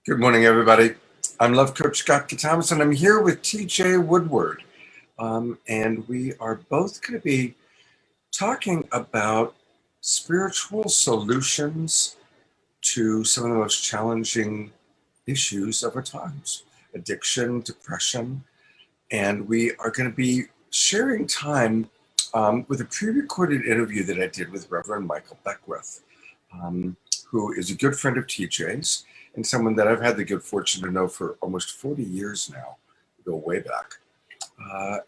Good morning, everybody. I'm Love Coach Scott Catamas, and I'm here with TJ Woodward. And we are both going to be talking about spiritual solutions to some of the most challenging issues of our times: addiction, depression. And we are going to be sharing time with a pre-recorded interview that I did with Reverend Michael Beckwith, who is a good friend of TJ's and someone that I've had the good fortune to know for almost 40 years now. We go way back.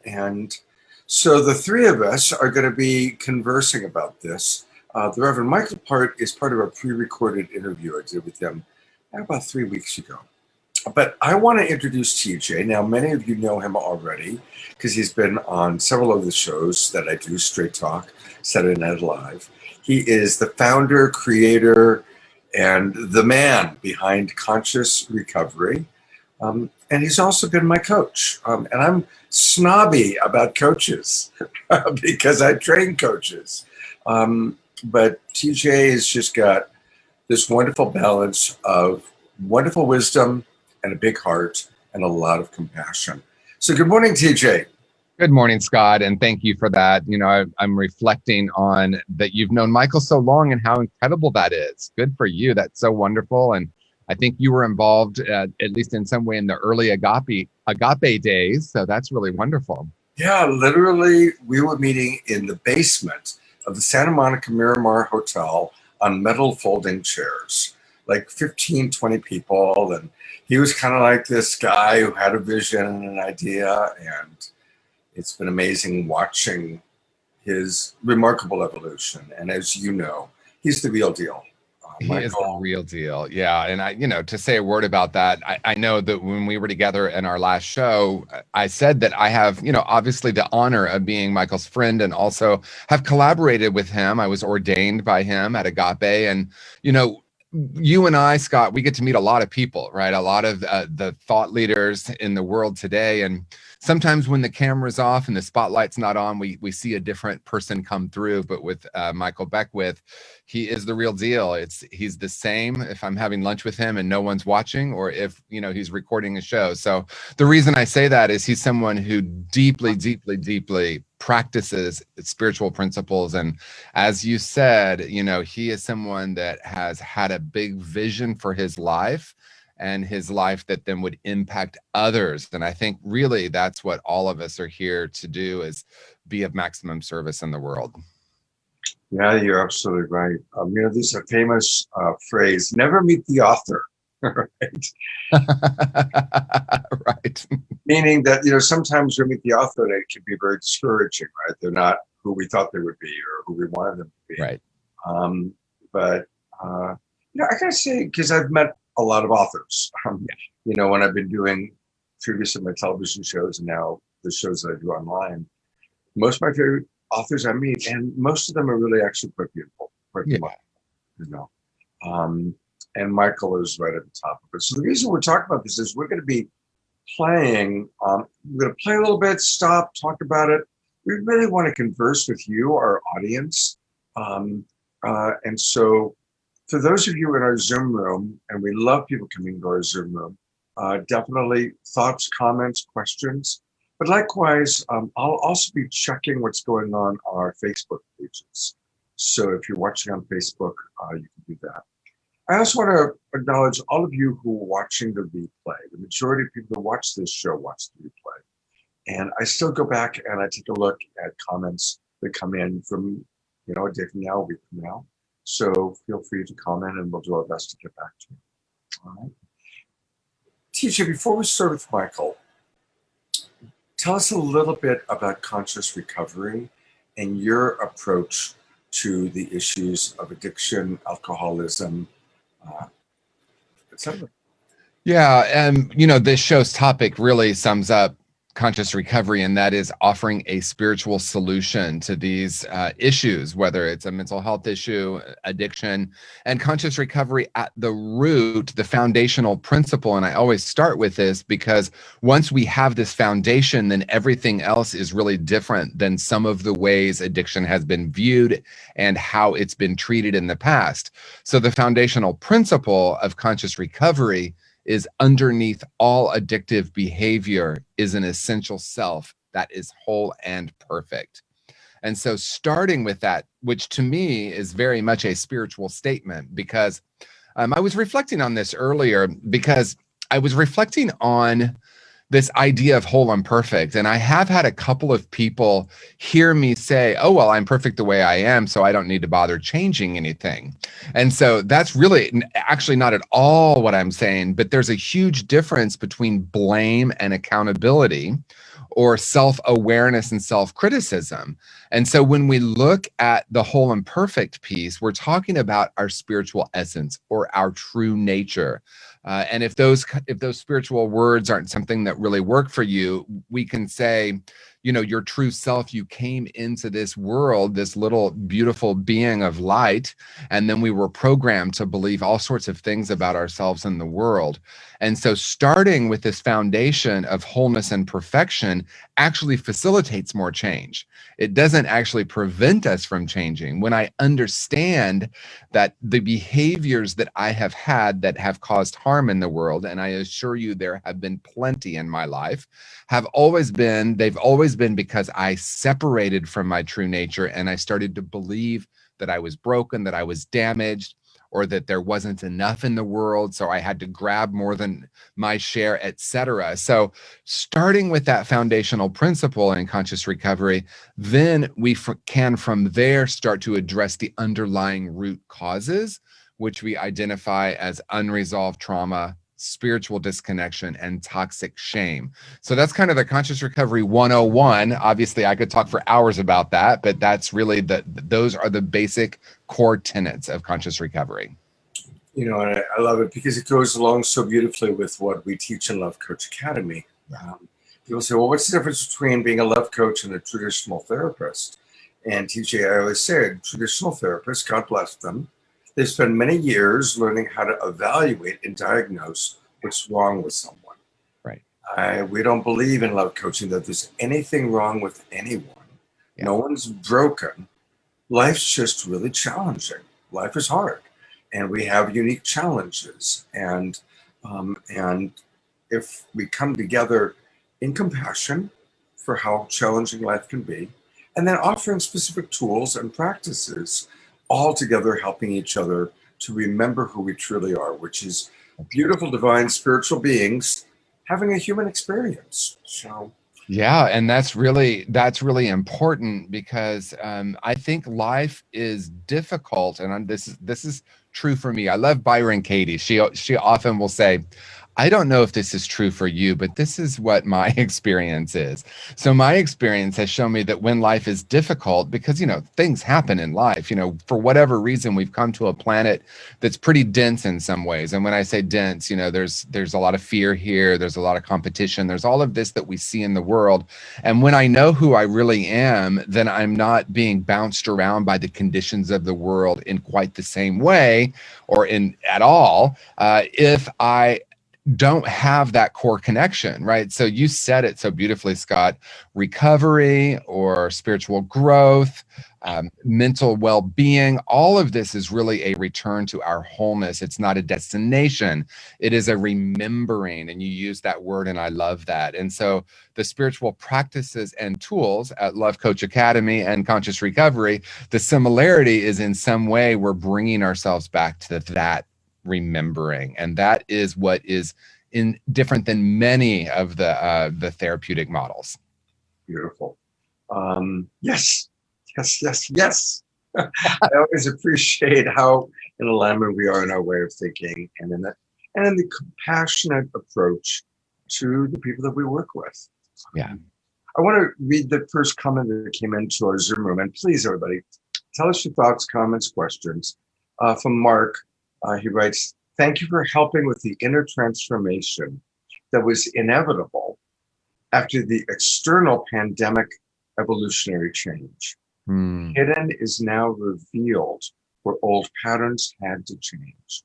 And so the three of us are going to be conversing about this. The Reverend Michael part is part of a pre-recorded interview I did with him about 3 weeks ago. But I want to introduce TJ. Now, many of you know him already because he's been on several of the shows that I do, Straight Talk, Saturday Night Live. He is the founder, creator, and the man behind Conscious Recovery. And he's also been my coach. And I'm snobby about coaches because I train coaches. But TJ has just got this wonderful balance of wonderful wisdom and a big heart and a lot of compassion. So good morning, TJ. Good morning, Scott, and thank you for that. You know, I'm reflecting on that you've known Michael so long and how incredible that is. Good for you. That's so wonderful. And I think you were involved, at least in some way, in the early agape days. So that's really wonderful. Yeah, literally, we were meeting in the basement of the Santa Monica Miramar Hotel on metal folding chairs, like 15, 20 people. And he was kind of like this guy who had a vision and an idea, and it's been amazing watching his remarkable evolution. And as you know, he's the real deal. He is the real deal. Yeah. And to say a word about that, I know that when we were together in our last show, I said that I have, obviously the honor of being Michael's friend and also have collaborated with him. I was ordained by him at Agape. And, you and I, Scott, we get to meet a lot of people, right? A lot of the thought leaders in the world today. And sometimes when the camera's off and the spotlight's not on, we see a different person come through. But with Michael Beckwith, he is the real deal. He's the same if I'm having lunch with him and no one's watching, or if he's recording a show. So the reason I say that is he's someone who deeply, deeply, deeply practices spiritual principles. And as you said, he is someone that has had a big vision for his life, and his life that then would impact others. And I think really that's what all of us are here to do, is be of maximum service in the world. Yeah, you're absolutely right. There's a famous phrase, never meet the author, right? Right. Meaning that, sometimes we meet the author and it can be very discouraging, right? They're not who we thought they would be or who we wanted them to be. Right. But I gotta say, because I've met a lot of authors, when I've been doing previously my television shows and now the shows that I do online, most of my favorite authors I meet, and most of them are really actually quite beautiful, quite remarkable, and Michael is right at the top of it. So the reason we're talking about this is we're going to be playing, we're going to play a little bit, stop, talk about it. We really want to converse with you, our audience. And so for those of you in our Zoom room, and we love people coming to our Zoom room, definitely thoughts, comments, questions. But likewise, I'll also be checking what's going on our Facebook pages. So if you're watching on Facebook, you can do that. I also want to acknowledge all of you who are watching the replay. The majority of people who watch this show watch the replay. And I still go back and I take a look at comments that come in from, a day from now, a week from now. So feel free to comment and we'll do our best to get back to you. All right. TJ, before we start with Michael, tell us a little bit about conscious recovery and your approach to the issues of addiction, alcoholism, etc. Yeah. And, this show's topic really sums up conscious recovery, and that is offering a spiritual solution to these issues, whether it's a mental health issue, addiction, and conscious recovery at the root, the foundational principle. And I always start with this because once we have this foundation, then everything else is really different than some of the ways addiction has been viewed and how it's been treated in the past. So the foundational principle of conscious recovery is underneath all addictive behavior is an essential self that is whole and perfect. And so starting with that, which to me is very much a spiritual statement, because I was reflecting on this earlier, because I was reflecting on this idea of whole and perfect. And I have had a couple of people hear me say, oh, well, I'm perfect the way I am, so I don't need to bother changing anything. And so that's really actually not at all what I'm saying, but there's a huge difference between blame and accountability, or self-awareness and self-criticism. And so when we look at the whole and perfect piece, we're talking about our spiritual essence or our true nature. And if those spiritual words aren't something that really work for you, we can say, you know, your true self, you came into this world, this little beautiful being of light, and then we were programmed to believe all sorts of things about ourselves and the world. And so starting with this foundation of wholeness and perfection actually facilitates more change. It doesn't actually prevent us from changing. When I understand that the behaviors that I have had that have caused harm in the world, and I assure you there have been plenty in my life, they've always been because I separated from my true nature and I started to believe that I was broken, that I was damaged, or that there wasn't enough in the world, so I had to grab more than my share, etc. So starting with that foundational principle in conscious recovery, then we can from there start to address the underlying root causes, which we identify as unresolved trauma, spiritual disconnection, and toxic shame. So that's kind of the conscious recovery 101. Obviously, I could talk for hours about that, but that's really those are the basic core tenets of conscious recovery. You know, and I love it because it goes along so beautifully with what we teach in Love Coach Academy. People say, well, what's the difference between being a love coach and a traditional therapist? And TJ, I always say, traditional therapists, God bless them, they spend many years learning how to evaluate and diagnose what's wrong with someone. Right. We don't believe in love coaching that there's anything wrong with anyone. Yeah. No one's broken. Life's just really challenging. Life is hard, and we have unique challenges. And if we come together in compassion for how challenging life can be, and then offering specific tools and practices, all together helping each other to remember who we truly are, which is beautiful, divine, spiritual beings having a human experience. So yeah, and that's really important, because I think life is difficult, and this is true for me. I love Byron Katie. She often will say, I don't know if this is true for you, but this is what my experience is. So my experience has shown me that when life is difficult, because, you know, things happen in life, you know, for whatever reason, we've come to a planet that's pretty dense in some ways. And when I say dense, you know, there's a lot of fear here. There's a lot of competition. There's all of this that we see in the world. And when I know who I really am, then I'm not being bounced around by the conditions of the world in quite the same way, or in at all, if I don't have that core connection, right? So you said it so beautifully, Scott. Recovery or spiritual growth, mental well-being, all of this is really a return to our wholeness. It's not a destination. It is a remembering, and you use that word, and I love that. And so the spiritual practices and tools at Love Coach Academy and Conscious Recovery, the similarity is in some way we're bringing ourselves back to that remembering, and that is what is different than many of the therapeutic models. Beautiful. Yes. I always appreciate how in alignment we are in our way of thinking, and in the compassionate approach to the people that we work with. Yeah. I want to read the first comment that came into our Zoom room, and please, everybody, tell us your thoughts, comments, questions. From Mark. He writes, thank you for helping with the inner transformation that was inevitable after the external pandemic evolutionary change. Hidden is now revealed where old patterns had to change.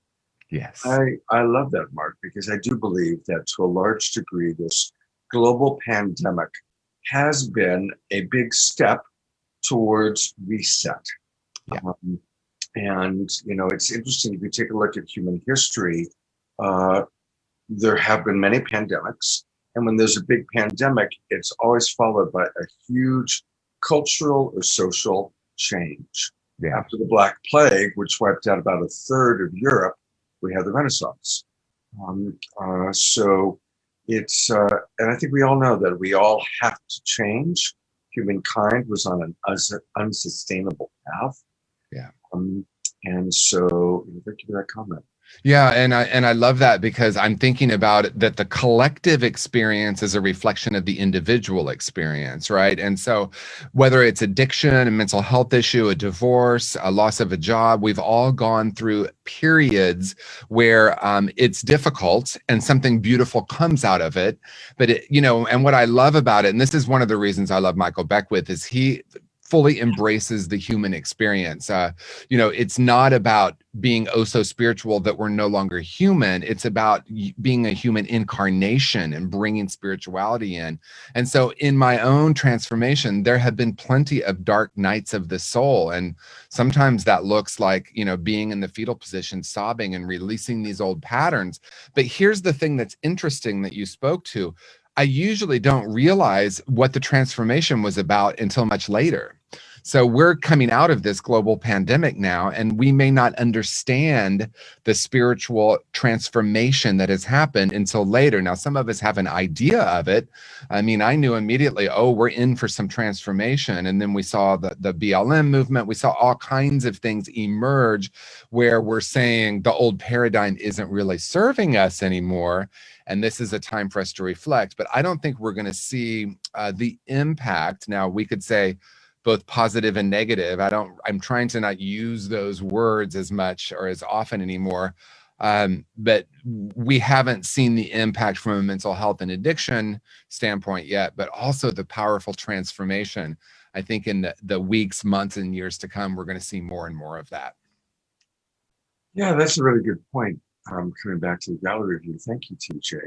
Yes. I love that, Mark, because I do believe that to a large degree, this global pandemic has been a big step towards reset. Yeah. And, you know, it's interesting if you take a look at human history, there have been many pandemics. And when there's a big pandemic, it's always followed by a huge cultural or social change. Yeah. After the Black Plague, which wiped out about a third of Europe, we had the Renaissance. So it's, and I think we all know that we all have to change. Humankind was on an unsustainable path. Yeah. And so, thank you for that comment. Yeah, and I love that, because I'm thinking about it, that the collective experience is a reflection of the individual experience, right? And so whether it's addiction, a mental health issue, a divorce, a loss of a job, we've all gone through periods where it's difficult and something beautiful comes out of it. But and what I love about it, and this is one of the reasons I love Michael Beckwith, is he fully embraces the human experience. It's not about being oh so spiritual that we're no longer human. It's about being a human incarnation and bringing spirituality in. And so in my own transformation, there have been plenty of dark nights of the soul. And sometimes that looks like, being in the fetal position, sobbing and releasing these old patterns. But here's the thing that's interesting that you spoke to. I usually don't realize what the transformation was about until much later. So we're coming out of this global pandemic now, and we may not understand the spiritual transformation that has happened until later. Now, some of us have an idea of it. I mean, I knew immediately, we're in for some transformation. And then we saw the BLM movement. We saw all kinds of things emerge where we're saying the old paradigm isn't really serving us anymore. And this is a time for us to reflect. But I don't think we're going to see the impact. Now, we could say both positive and negative. I'm trying to not use those words as much or as often anymore. But we haven't seen the impact from a mental health and addiction standpoint yet, but also the powerful transformation. I think in the weeks, months, and years to come, we're going to see more and more of that. Yeah, that's a really good point. Coming back to the gallery view. Thank you, TJ.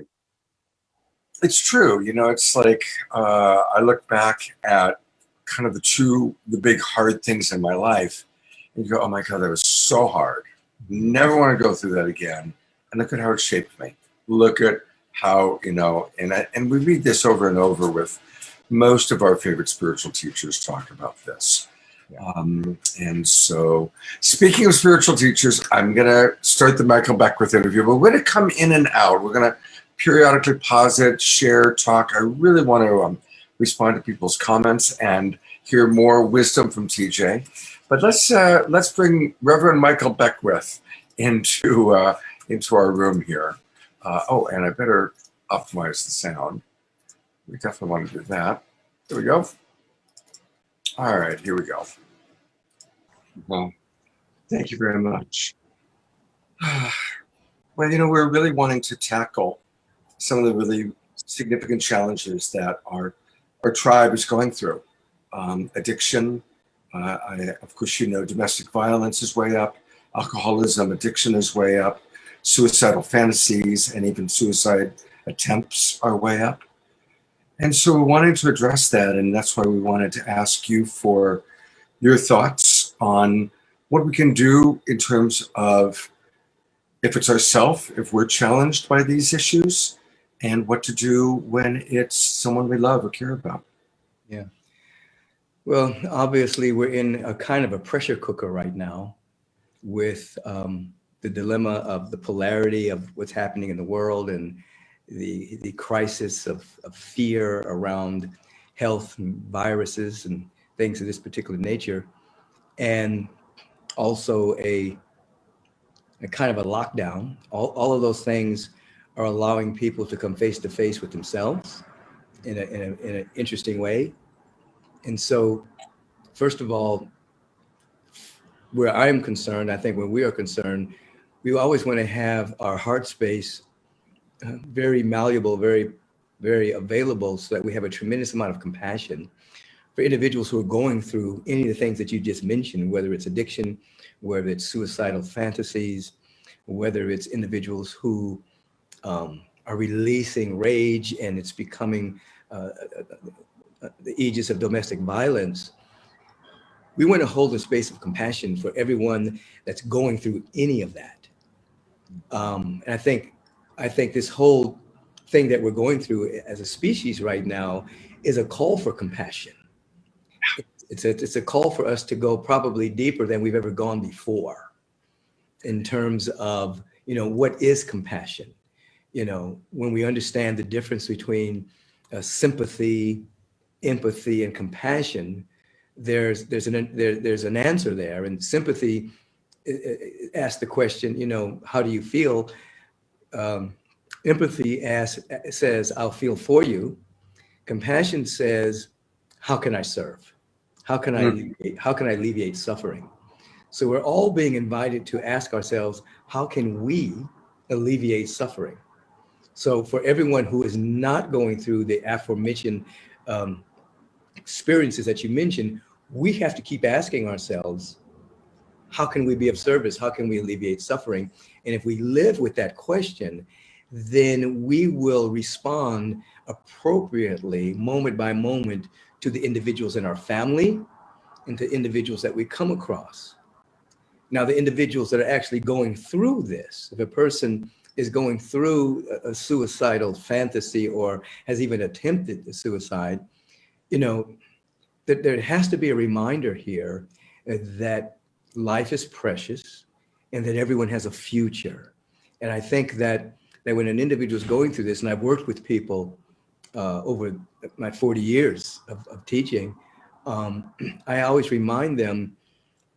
It's true. It's like I look back at kind of the big hard things in my life, and you go, oh my God, that was so hard. Never want to go through that again. And look at how it shaped me. Look at how, and we read this over and over with most of our favorite spiritual teachers talk about this. Yeah. And so speaking of spiritual teachers, I'm going to start the Michael Beckwith interview, but we're going to come in and out. We're going to periodically pause it, share, talk. I really want to respond to people's comments and hear more wisdom from TJ. But let's bring Reverend Michael Beckwith into our room here. And I better optimize the sound. We definitely want to do that. There we go. All right, here we go. Well, thank you very much. Well, we're really wanting to tackle some of the really significant challenges that our tribe is going through. Addiction, of course, domestic violence is way up. Alcoholism, addiction is way up. Suicidal fantasies and even suicide attempts are way up. And so we're wanting to address that, and that's why we wanted to ask you for your thoughts on what we can do in terms of if it's ourselves, if we're challenged by these issues, and what to do when it's someone we love or care about. Yeah. Well, obviously, we're in a kind of a pressure cooker right now with the dilemma of the polarity of what's happening in the world and the crisis of fear around health and viruses and things of this particular nature, and also a kind of a lockdown. All of those things are allowing people to come face to face with themselves in an interesting way. And so, first of all, where I'm concerned, I think when we are concerned, we always want to have our heart space very malleable, very, very available, so that we have a tremendous amount of compassion for individuals who are going through any of the things that you just mentioned, whether it's addiction, whether it's suicidal fantasies, whether it's individuals who are releasing rage and it's becoming the aegis of domestic violence. We want to hold a space of compassion for everyone that's going through any of that. And I think I think this whole thing that we're going through as a species right now is a call for compassion. It's a call for us to go probably deeper than we've ever gone before in terms of, what is compassion? When we understand the difference between sympathy, empathy, and compassion, there's an answer there. And sympathy asks the question, how do you feel? Empathy says, I'll feel for you. Compassion says, how can I serve? How can I alleviate suffering? So we're all being invited to ask ourselves, how can we alleviate suffering? So for everyone who is not going through the aforementioned experiences that you mentioned, we have to keep asking ourselves, how can we be of service? How can we alleviate suffering? And if we live with that question, then we will respond appropriately, moment by moment, to the individuals in our family and to individuals that we come across. Now, the individuals that are actually going through this, if a person is going through a suicidal fantasy or has even attempted suicide, that there has to be a reminder here that life is precious and that everyone has a future. And I think that when an individual is going through this, and I've worked with people over my 40 years of teaching, I always remind them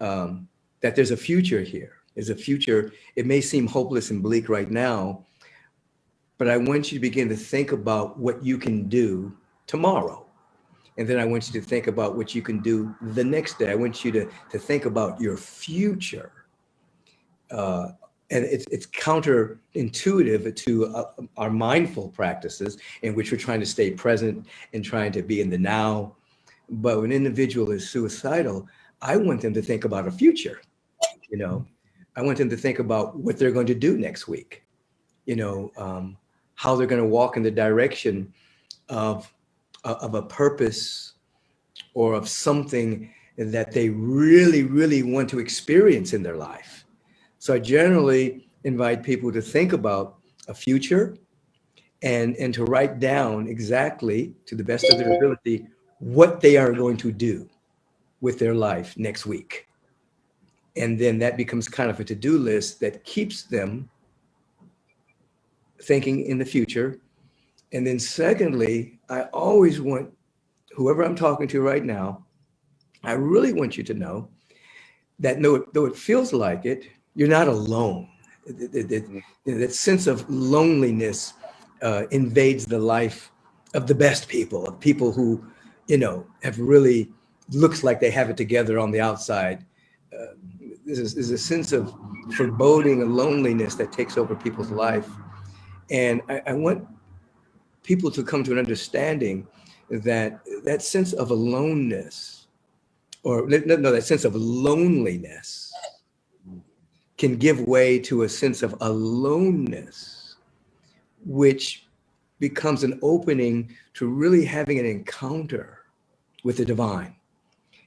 that there's a future here. There's a future. It may seem hopeless and bleak right now, but I want you to begin to think about what you can do tomorrow. And then I want you to think about what you can do the next day. I want you to think about your future. And it's counterintuitive to our mindful practices in which we're trying to stay present and trying to be in the now. But when an individual is suicidal, I want them to think about a future. I want them to think about what they're going to do next week. How they're going to walk in the direction of a purpose or of something that they really, really want to experience in their life. So I generally invite people to think about a future and to write down exactly, to the best of their ability, what they are going to do with their life next week. And then that becomes kind of a to-do list that keeps them thinking in the future. And then secondly, I always want whoever I'm talking to right now, I really want you to know that though it feels like it, you're not alone. That sense of loneliness invades the life of the best people, of people who, have really looks like they have it together on the outside. There's a sense of foreboding and loneliness that takes over people's life. And I want people to come to an understanding that that sense of aloneness, or no, that sense of loneliness can give way to a sense of aloneness, which becomes an opening to really having an encounter with the divine,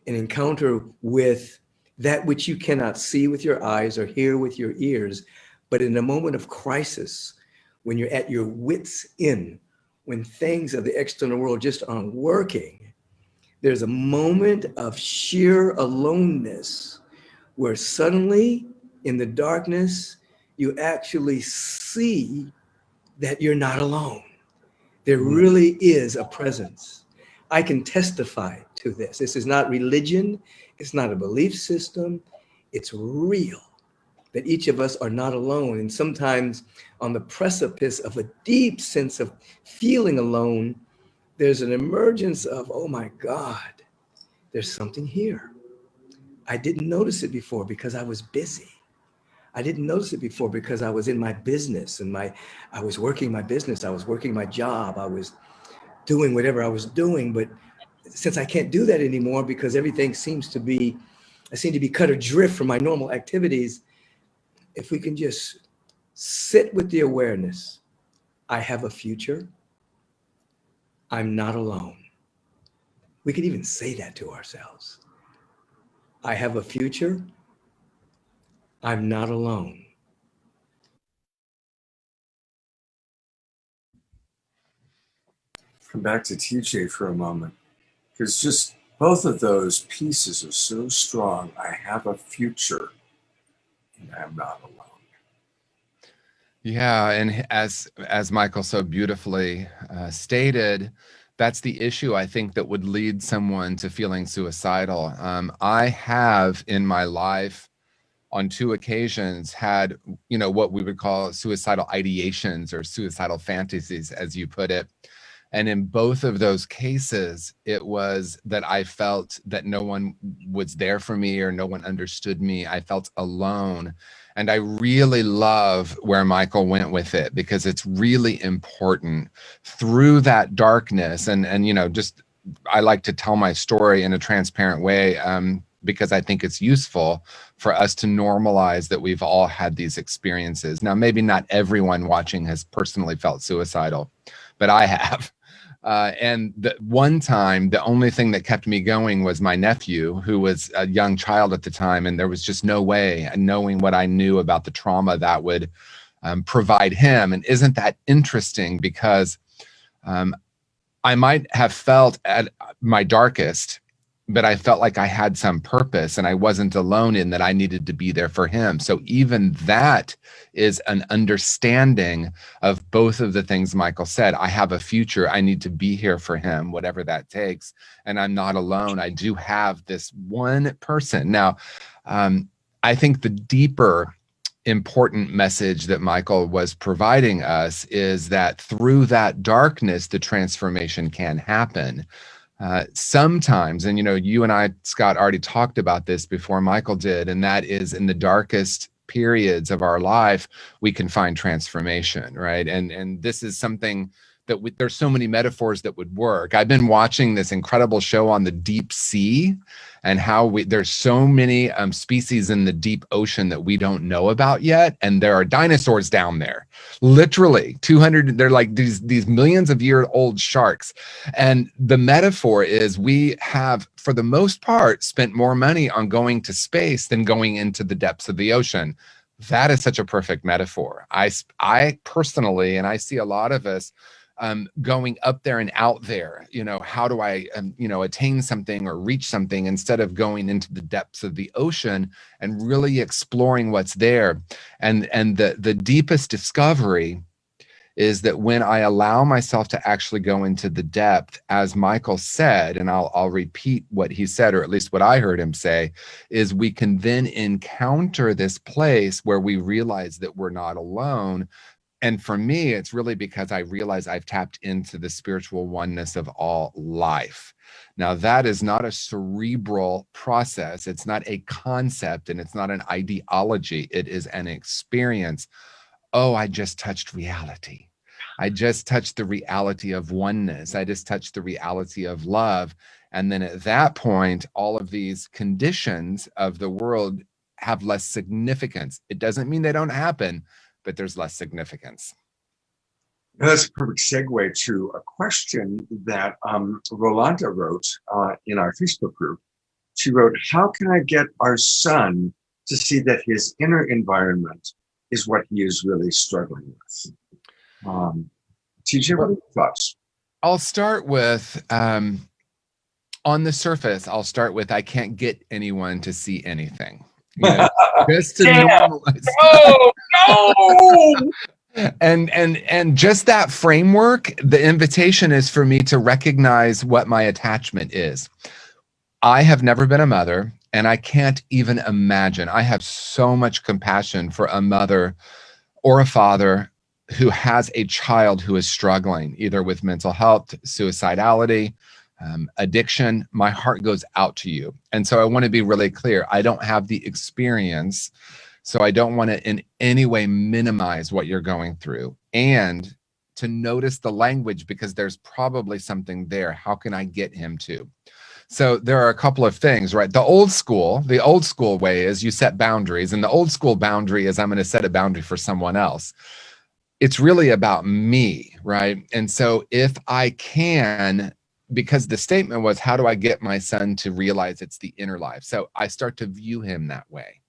an encounter with that which you cannot see with your eyes or hear with your ears, but in a moment of crisis, when you're at your wit's end, when things of the external world just aren't working, there's a moment of sheer aloneness where suddenly in the darkness, you actually see that you're not alone. There really is a presence. I can testify to this. This is not religion. It's not a belief system. It's real that each of us are not alone. And sometimes on the precipice of a deep sense of feeling alone, there's an emergence of, oh my God, there's something here. I didn't notice it before because I was busy. I didn't notice it before because I was in my business and I was working my business. I was working my job. I was doing whatever I was doing. But since I can't do that anymore because everything seems to be, I seem to be cut adrift from my normal activities. If we can just sit with the awareness, I have a future. I'm not alone. We could even say that to ourselves. I have a future. I'm not alone. come back to TJ for a moment, because just both of those pieces are so strong. I have a future, and I'm not alone. Yeah, and as Michael so beautifully stated, that's the issue I think that would lead someone to feeling suicidal. I have in my life on 2 occasions had, what we would call suicidal ideations or suicidal fantasies, as you put it. And in both of those cases, it was that I felt that no one was there for me or no one understood me. I felt alone. And I really love where Michael went with it, because it's really important through that darkness. And just I like to tell my story in a transparent way, because I think it's useful for us to normalize that we've all had these experiences. Now, maybe not everyone watching has personally felt suicidal, but I have. And the one time, the only thing that kept me going was my nephew, who was a young child at the time. And there was just no way, knowing what I knew about the trauma that would provide him. And isn't that interesting? Because I might have felt at my darkest, but I felt like I had some purpose and I wasn't alone in that I needed to be there for him. So even that is an understanding of both of the things Michael said. I have a future. I need to be here for him, whatever that takes. And I'm not alone. I do have this one person. Now, I think the deeper important message that Michael was providing us is that through that darkness, the transformation can happen. Sometimes, and you and I, Scott, already talked about this before Michael did, and that is in the darkest periods of our life, we can find transformation, right? And this is something that there's so many metaphors that would work. I've been watching this incredible show on the deep sea and how there's so many species in the deep ocean that we don't know about yet. And there are dinosaurs down there, literally 200, they're like these millions of year old sharks. And the metaphor is we have, for the most part, spent more money on going to space than going into the depths of the ocean. That is such a perfect metaphor. I personally, and I see a lot of us, going up there and out there, how do I, attain something or reach something, instead of going into the depths of the ocean and really exploring what's there. And the deepest discovery is that when I allow myself to actually go into the depth, as Michael said, and I'll repeat what he said, or at least what I heard him say, is we can then encounter this place where we realize that we're not alone. And for me, it's really because I realize I've tapped into the spiritual oneness of all life. Now, that is not a cerebral process. It's not a concept, and it's not an ideology. It is an experience. Oh, I just touched reality. I just touched the reality of oneness. I just touched the reality of love. And then at that point, all of these conditions of the world have less significance. It doesn't mean they don't happen, but there's less significance. That's a perfect segue to a question that Rolanda wrote in our Facebook group. She wrote, how can I get our son to see that his inner environment is what he is really struggling with? TJ, what are your thoughts? I'll start with, on the surface, I can't get anyone to see anything. Just to normalize. No. And just that framework, the invitation is for me to recognize what my attachment is. I have never been a mother, and I can't even imagine. I have so much compassion for a mother or a father who has a child who is struggling, either with mental health, suicidality, addiction. My heart goes out to you. And so I want to be really clear. I don't have the experience, so I don't want to in any way minimize what you're going through, and to notice the language, because there's probably something there. How can I get him to? So there are a couple of things, right? The old school way is you set boundaries, and the old school boundary is I'm going to set a boundary for someone else. It's really about me, right? And so if I can, because the statement was, how do I get my son to realize it's the inner life? So I start to view him that way.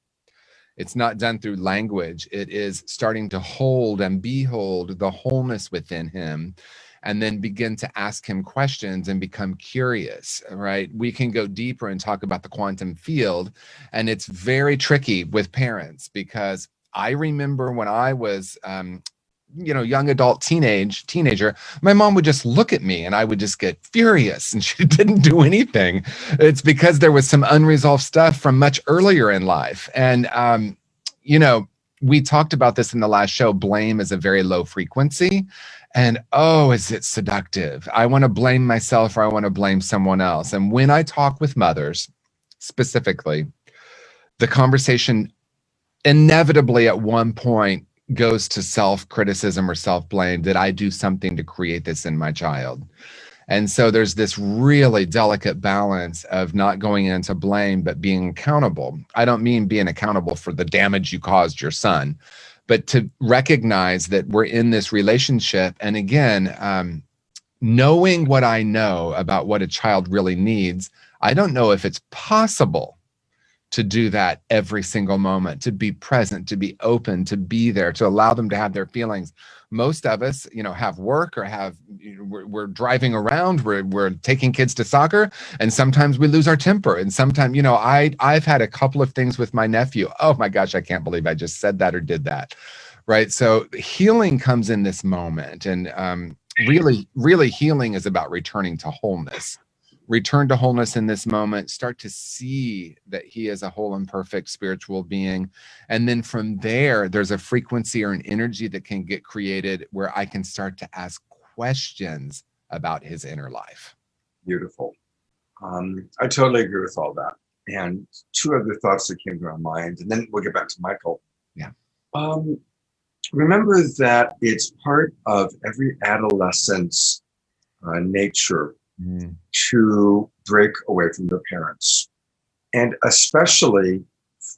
It's not done through language. It is starting to hold and behold the wholeness within him. and then begin to ask him questions and become curious, right? We can go deeper and talk about the quantum field. And it's very tricky with parents, because I remember when I was, young adult teenager, my mom would just look at me and I would just get furious, and she didn't do anything. It's because there was some unresolved stuff from much earlier in life. And, we talked about this in the last show. Blame is a very low frequency. And oh, is it seductive? I want to blame myself, or I want to blame someone else. And when I talk with mothers specifically, the conversation inevitably at one point goes to self-criticism or self-blame. Did I do something to create this in my child? And so there's this really delicate balance of not going into blame, but being accountable. I don't mean being accountable for the damage you caused your son, but to recognize that we're in this relationship. And again, knowing what I know about what a child really needs, I don't know if it's possible to do that every single moment, to be present, to be open, to be there, to allow them to have their feelings. Most of us, have work, or we're driving around, we're taking kids to soccer, and sometimes we lose our temper. And sometimes, I've had a couple of things with my nephew. Oh my gosh, I can't believe I just said that or did that. Right. So healing comes in this moment. And really, really healing is about returning to wholeness. Return to wholeness in this moment, start to see that he is a whole and perfect spiritual being. And then from there, there's a frequency or an energy that can get created where I can start to ask questions about his inner life. Beautiful. I totally agree with all that. And two other thoughts that came to my mind, and then we'll get back to Michael. Yeah. Remember that it's part of every adolescent's nature to break away from their parents, and especially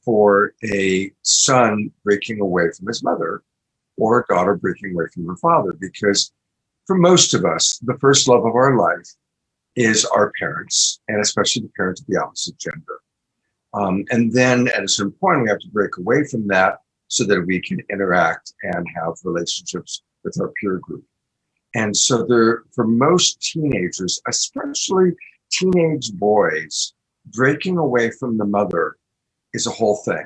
for a son breaking away from his mother, or a daughter breaking away from her father, because for most of us, the first love of our life is our parents, and especially the parents of the opposite gender. And then at a certain point, we have to break away from that so that we can interact and have relationships with our peer group. And so for most teenagers, especially teenage boys, breaking away from the mother is a whole thing,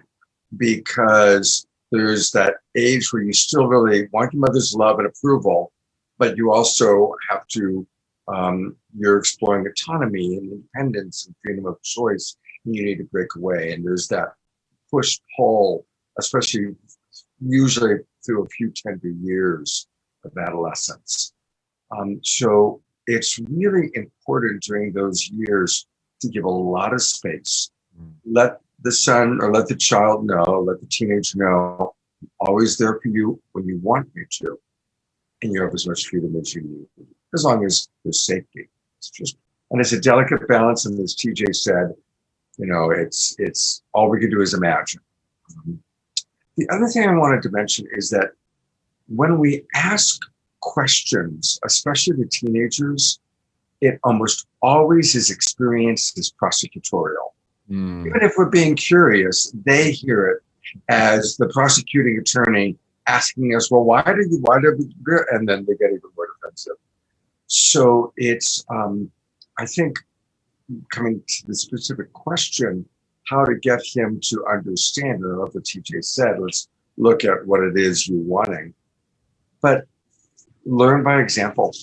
because there's that age where you still really want your mother's love and approval, but you also have to, you're exploring autonomy and independence and freedom of choice, and you need to break away. And there's that push-pull, especially usually through a few tender years of adolescence. So it's really important during those years to give a lot of space. Let the son, or let the child know, let the teenager know, I'm always there for you when you want me to. And you have as much freedom as you need, as long as there's safety. And it's a delicate balance. And as TJ said, it's all we can do is imagine. The other thing I wanted to mention is that when we ask questions, especially the teenagers, it almost always is experienced as prosecutorial. Even if we're being curious, they hear it as the prosecuting attorney asking us, well, why did we, and then they get even more defensive. So it's, I think, coming to the specific question, how to get him to understand, I love what TJ said, let's look at what it is you're wanting, but learn by example.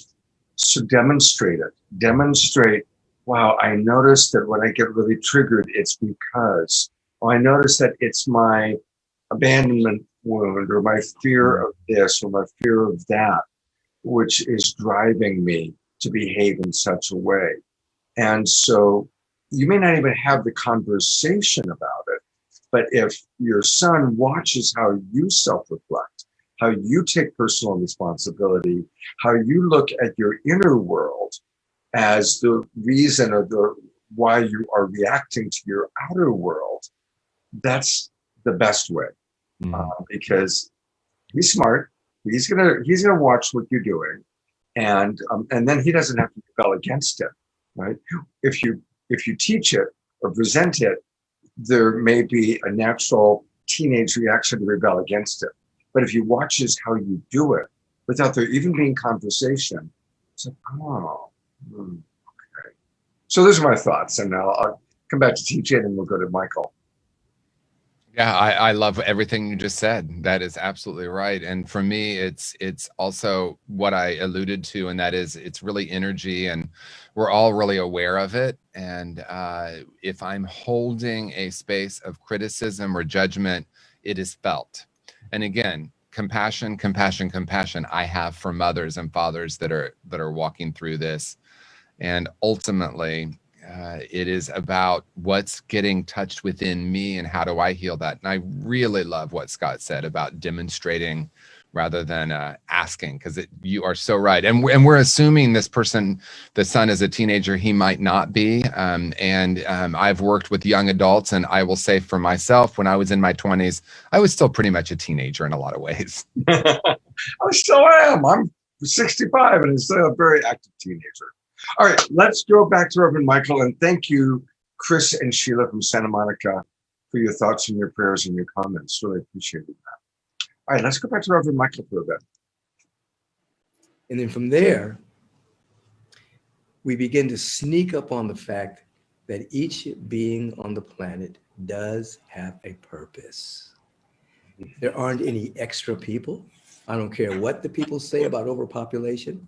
So demonstrate it. Demonstrate, wow, I noticed that when I get really triggered, it's because, I noticed that it's my abandonment wound, or my fear of this, or my fear of that, which is driving me to behave in such a way. And so you may not even have the conversation about it, but if your son watches how you self-reflect, how you take personal responsibility, how you look at your inner world as the reason, or why you are reacting to your outer world, that's the best way. Because he's smart, he's gonna watch what you're doing, and then he doesn't have to rebel against it, right? If you teach it or present it, there may be a natural teenage reaction to rebel against it. But if he watches how you do it, without there even being conversation, So, oh, okay. So those are my thoughts, and now I'll come back to TJ, and we'll go to Michael. Yeah, I love everything you just said. That is absolutely right. And for me, it's also what I alluded to, and that is it's really energy, and we're all really aware of it. And if I'm holding a space of criticism or judgment, it is felt. And again, compassion, compassion, compassion. I have for mothers and fathers that are walking through this, and ultimately, it is about what's getting touched within me and how do I heal that. And I really love what Scott said about demonstrating rather than asking, because you are so right. And we're assuming this person, the son, is a teenager. He might not be. I've worked with young adults, and I will say for myself, when I was in my 20s, I was still pretty much a teenager in a lot of ways. I still am. I'm 65 and I'm still a very active teenager. All right, let's go back to Reverend Michael, and thank you, Chris and Sheila from Santa Monica, for your thoughts and your prayers and your comments. Really appreciated that. All right, let's go back to Reverend Michael for a bit. And then from there, we begin to sneak up on the fact that each being on the planet does have a purpose. There aren't any extra people. I don't care what the people say about overpopulation.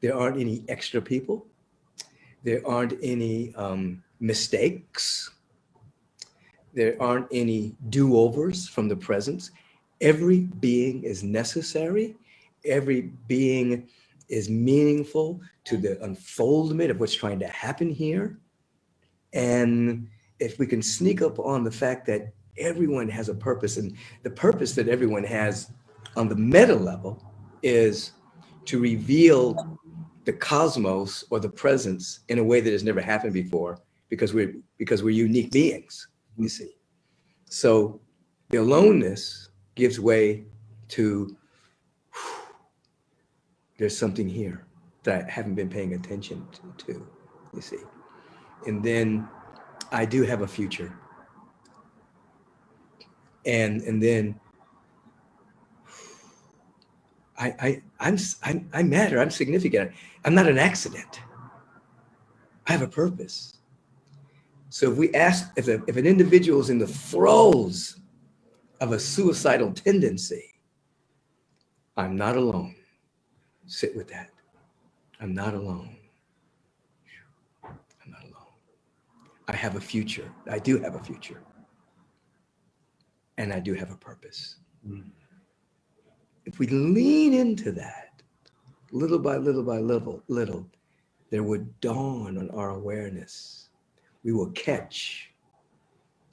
There aren't any extra people. There aren't any mistakes. There aren't any do-overs from the present. Every being is necessary. Every being is meaningful to the unfoldment of what's trying to happen here. And if we can sneak up on the fact that everyone has a purpose, and the purpose that everyone has on the meta level is to reveal the cosmos or the presence in a way that has never happened before, because we're unique beings, you see. So the aloneness gives way to, there's something here that I haven't been paying attention to, you see. And then I do have a future. And then I matter, I'm significant. I'm not an accident. I have a purpose. So if we ask, if an individual is in the throes of a suicidal tendency, I'm not alone. Sit with that. I'm not alone. I'm not alone. I have a future. I do have a future. And I do have a purpose. If we lean into that, little by little by little, there would dawn on our awareness. We will catch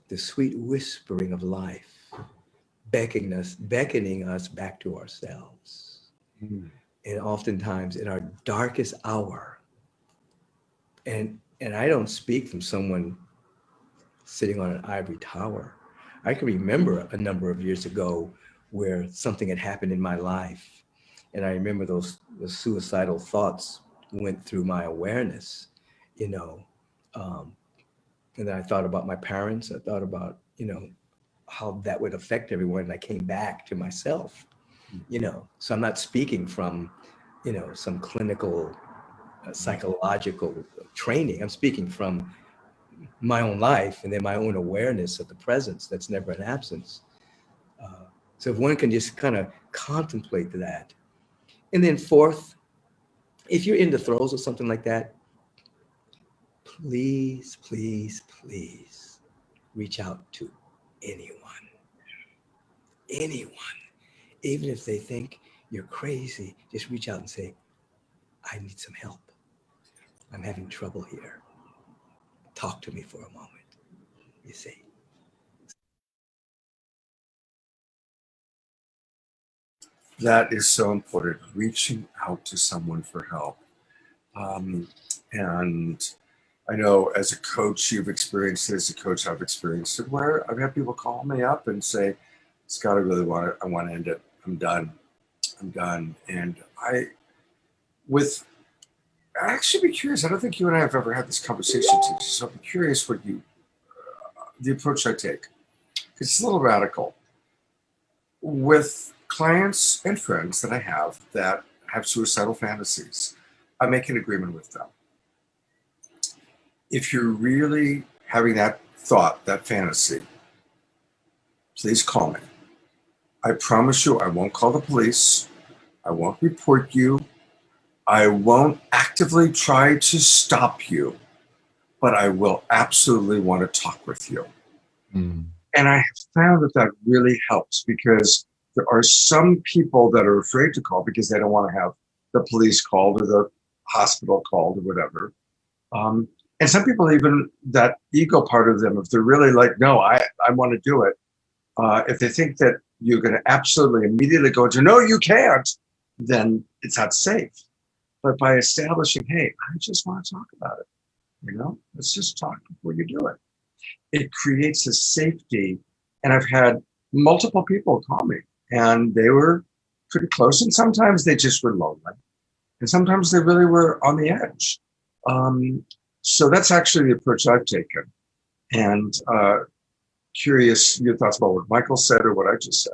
the sweet whispering of life, beckoning us back to ourselves. And oftentimes in our darkest hour, and I don't speak from someone sitting on an ivory tower. I can remember a number of years ago where something had happened in my life. And I remember those suicidal thoughts went through my awareness, you know. And then I thought about my parents. I thought about, you know, how that would affect everyone. And I came back to myself, you know. So I'm not speaking from, you know, some clinical psychological training. I'm speaking from my own life and then my own awareness of the presence that's never an absence. So if one can just kind of contemplate that. And then fourth, if you're in the throes of something like that, please, please, please reach out to anyone. Even if they think you're crazy, just reach out and say, I need some help. I'm having trouble here. Talk to me for a moment, you see. That is so important, reaching out to someone for help. And I know as a coach, you've experienced it. As a coach, I've experienced it, where I've had people call me up and say, Scott, I want to end it. I'm done. And I actually be curious. I don't think you and I have ever had this conversation, so I'm curious what the approach I take. It's a little radical. With clients and friends that I have that have suicidal fantasies, I make an agreement with them. If you're really having that thought, that fantasy, please call me. I promise you I won't call the police. I won't report you. I won't actively try to stop you, but I will absolutely want to talk with you. Mm. And I have found that that really helps, because there are some people that are afraid to call because they don't want to have the police called or the hospital called or whatever. And some people, even that ego part of them, if they're really like, no, I want to do it. If they think that you're going to absolutely immediately go to, no, you can't, then it's not safe. But by establishing, hey, I just want to talk about it, let's just talk before you do it. It creates a safety. And I've had multiple people call me, and they were pretty close. And sometimes they just were lonely. And sometimes they really were on the edge. So that's actually the approach I've taken. And curious your thoughts about what Michael said or what I just said.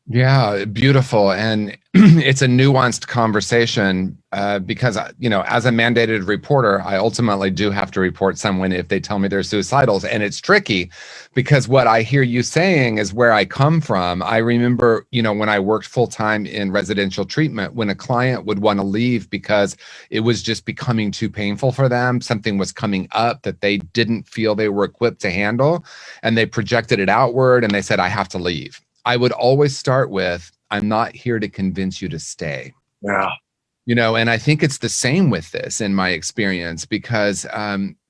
Yeah, beautiful. And it's a nuanced conversation because, as a mandated reporter, I ultimately do have to report someone if they tell me they're suicidals. And it's tricky because what I hear you saying is where I come from. I remember, when I worked full time in residential treatment, when a client would want to leave because it was just becoming too painful for them, something was coming up that they didn't feel they were equipped to handle, and they projected it outward and they said, I have to leave. I would always start with, I'm not here to convince you to stay. Yeah. And I think it's the same with this in my experience, because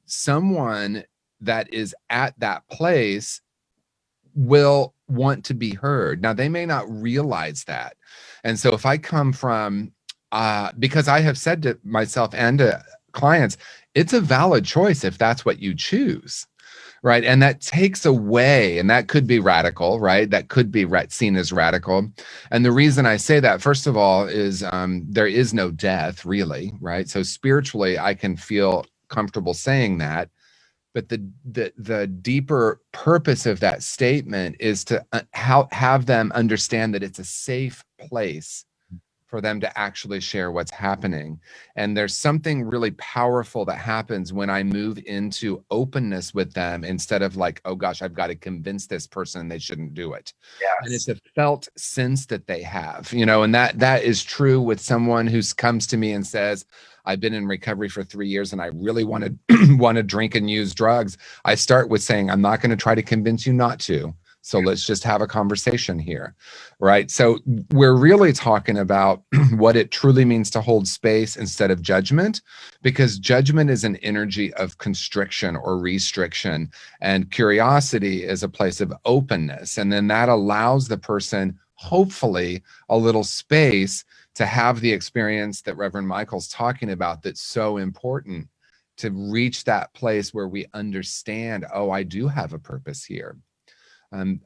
someone that is at that place will want to be heard. Now, they may not realize that. And so if I come from, because I have said to myself and to clients, it's a valid choice if that's what you choose. Right. And that takes away, and that could be radical, right? That could be seen as radical. And the reason I say that, first of all, is there is no death, really, right? So spiritually, I can feel comfortable saying that. But the deeper purpose of that statement is to have them understand that it's a safe place for them to actually share what's happening. And there's something really powerful that happens when I move into openness with them, instead of like, oh gosh, I've got to convince this person they shouldn't do it. Yes. And it's a felt sense that they have, and that is true with someone who comes to me and says, I've been in recovery for 3 years and I really want to drink and use drugs. I start with saying, I'm not going to try to convince you not to. So let's just have a conversation here, right? So we're really talking about what it truly means to hold space instead of judgment, because judgment is an energy of constriction or restriction, and curiosity is a place of openness. And then that allows the person, hopefully, a little space to have the experience that Reverend Michael's talking about, that's so important, to reach that place where we understand, oh, I do have a purpose here.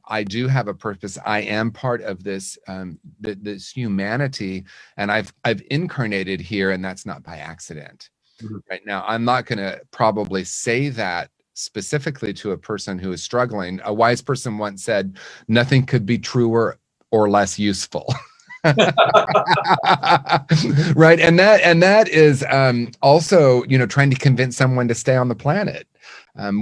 I do have a purpose. I am part of this this humanity, and I've incarnated here, and that's not by accident. Mm-hmm. Right now, I'm not going to probably say that specifically to a person who is struggling. A wise person once said, "Nothing could be truer or less useful." Right, and that is also, trying to convince someone to stay on the planet.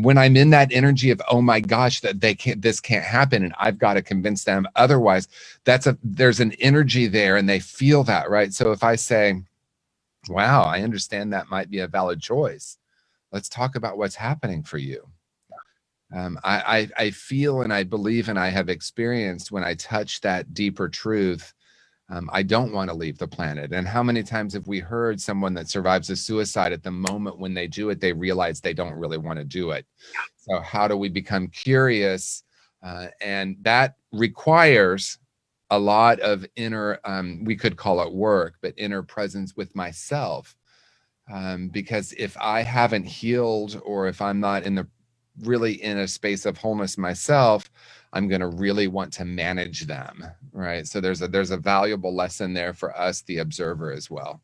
When I'm in that energy of, oh my gosh, that this can't happen, and I've got to convince them otherwise, there's an energy there, and they feel that, right? So if I say, wow, I understand that might be a valid choice, let's talk about what's happening for you. I feel and I believe and I have experienced, when I touch that deeper truth, I don't want to leave the planet. And how many times have we heard someone that survives a suicide, at the moment when they do it, they realize they don't really want to do it. So how do we become curious? And that requires a lot of inner, we could call it work, but inner presence with myself. Because if I haven't healed, or if I'm not really in a space of wholeness myself, I'm going to really want to manage them, right? So there's a valuable lesson there for us, the observer, as well.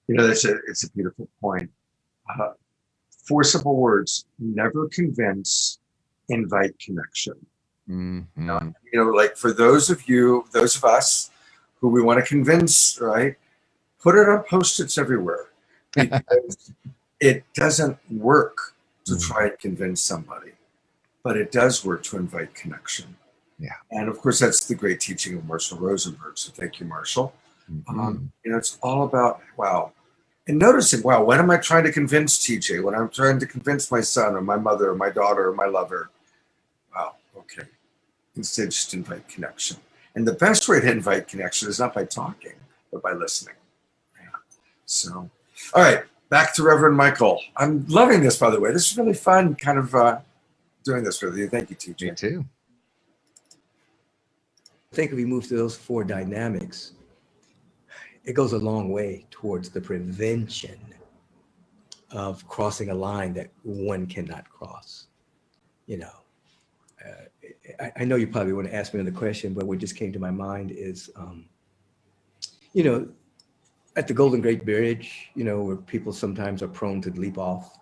It's a beautiful point. 4 simple words: never convince, invite connection. Mm-hmm. Like for those of us who we want to convince, right? Put it on Post-its everywhere. because it doesn't work to Mhm. try and convince somebody, but it does work to invite connection. Yeah. And of course, that's the great teaching of Marshall Rosenberg. So thank you, Marshall. Mhm. It's all about, wow. And noticing, wow, when am I trying to convince TJ? When I'm trying to convince my son or my mother or my daughter or my lover? Wow, okay. Instead, just invite connection. And the best way to invite connection is not by talking, but by listening. Yeah. So, all right, back to Reverend Michael. I'm loving this, by the way. This is really fun, kind of doing this with you. Thank you, TJ. Me too. I think if we move to those four dynamics, it goes a long way towards the prevention of crossing a line that one cannot cross. You know, I know you probably want to ask me another question, but what just came to my mind is, you know, at the Golden Gate Bridge, you know, where people sometimes are prone to leap off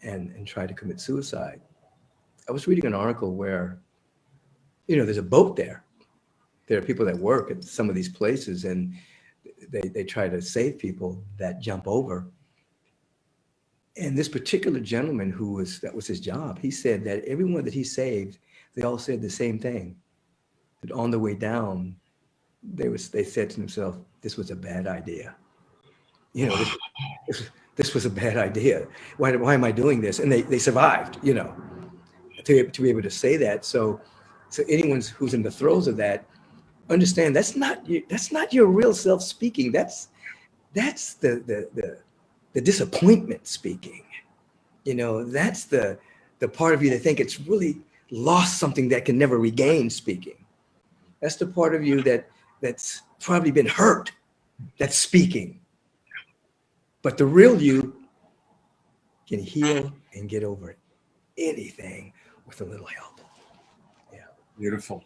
and try to commit suicide. I was reading an article where, you know, there's a boat there. There are people that work at some of these places, and they try to save people that jump over. And this particular gentleman that was his job, he said that everyone that he saved, they all said the same thing. That on the way down, they said to themselves, this was a bad idea. You know, this was a bad idea. Why am I doing this? And they survived, you know, to be able to say that. So anyone who's in the throes of that, understand that's not your real self speaking. That's the disappointment speaking. You know, that's the part of you that think it's really lost something that can never regain speaking. That's the part of you that's probably been hurt that's speaking. But the real you can heal and get over it. Anything with a little help. Yeah. Beautiful.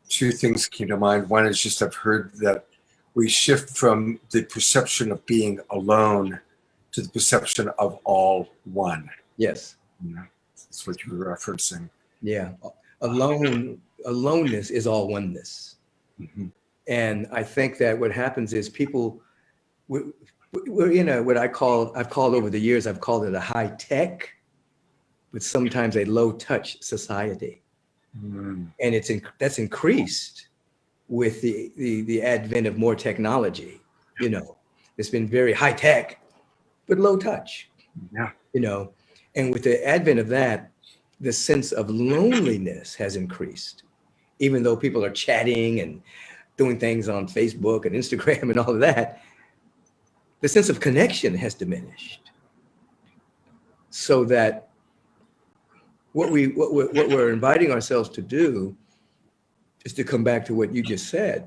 Two things came to mind. One is just I've heard that we shift from the perception of being alone to the perception of all one. Yes. Yeah, that's what you were referencing. Yeah. Aloneness is all oneness. Mm-hmm. And I think that what happens is people, we're in what I've called over the years, I've called it a high tech, but sometimes a low touch society. Mm. And that's increased with the advent of more technology. You know, it's been very high tech, but low touch. Yeah. You know, and with the advent of that, the sense of loneliness has increased, even though people are chatting and doing things on Facebook and Instagram and all of that. The sense of connection has diminished. So that what we're inviting ourselves to do is to come back to what you just said,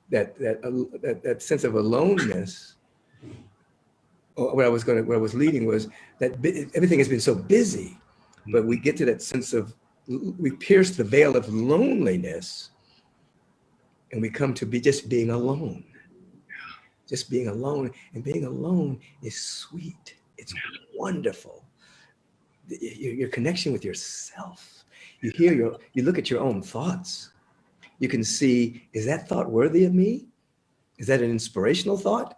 that sense of aloneness. What I was leading was that everything has been so busy, but we get to that sense of, we pierce the veil of loneliness, and we come to be just being alone. Just being alone, and being alone is sweet. It's wonderful. Your connection with yourself. You look at your own thoughts. You can see, is that thought worthy of me? Is that an inspirational thought?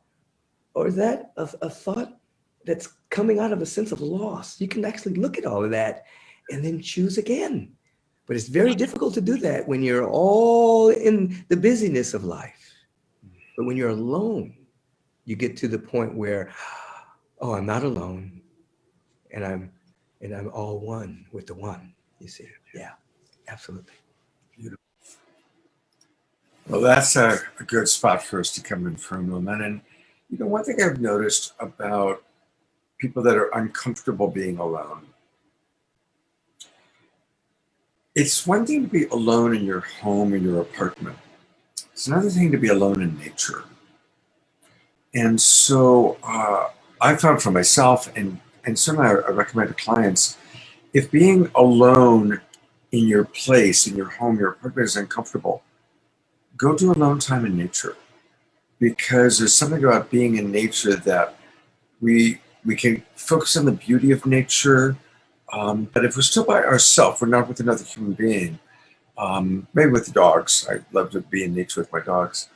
Or is that a thought that's coming out of a sense of loss? You can actually look at all of that and then choose again. But it's very difficult to do that when you're all in the busyness of life. But when you're alone, you get to the point where, oh, I'm not alone, and I'm all one with the one. You see? Yeah, absolutely. Beautiful. Well, that's a good spot for us to come in for a moment. And you know, one thing I've noticed about people that are uncomfortable being alone, it's one thing to be alone in your home, in your apartment. It's another thing to be alone in nature. And so I found for myself, and certainly I recommend to clients, if being alone in your place, in your home, your apartment is uncomfortable, go do alone time in nature. Because there's something about being in nature that we can focus on the beauty of nature. But if we're still by ourselves, we're not with another human being, maybe with the dogs. I love to be in nature with my dogs.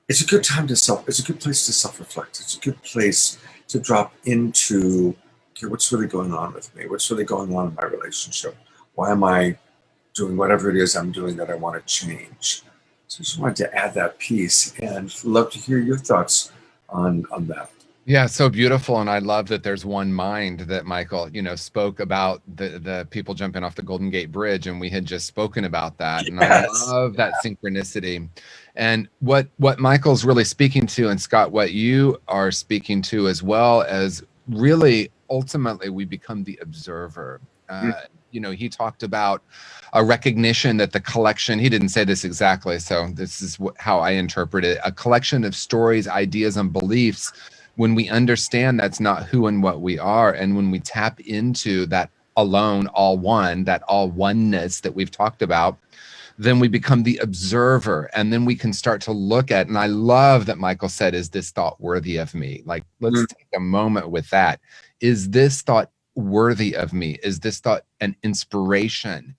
it's a good time to it's a good place to self-reflect. It's a good place to drop into, okay, what's really going on with me? What's really going on in my relationship? Why am I doing whatever it is I'm doing that I want to change? So I just wanted to add that piece, and love to hear your thoughts on that. Yeah, so beautiful. And I love that there's one mind that Michael, spoke about the people jumping off the Golden Gate Bridge, and we had just spoken about that. And I Yes. love that synchronicity. And what Michael's really speaking to, and Scott, what you are speaking to as well, as really ultimately we become the observer. He talked about a recognition that the collection, he didn't say this exactly, so this is how I interpret it, a collection of stories, ideas, and beliefs. When we understand that's not who and what we are, and when we tap into that alone, all one, that all oneness that we've talked about, then we become the observer, and then we can start to look at, and I love that Michael said, is this thought worthy of me? Like, let's take a moment with that. Is this thought worthy of me? Is this thought an inspiration?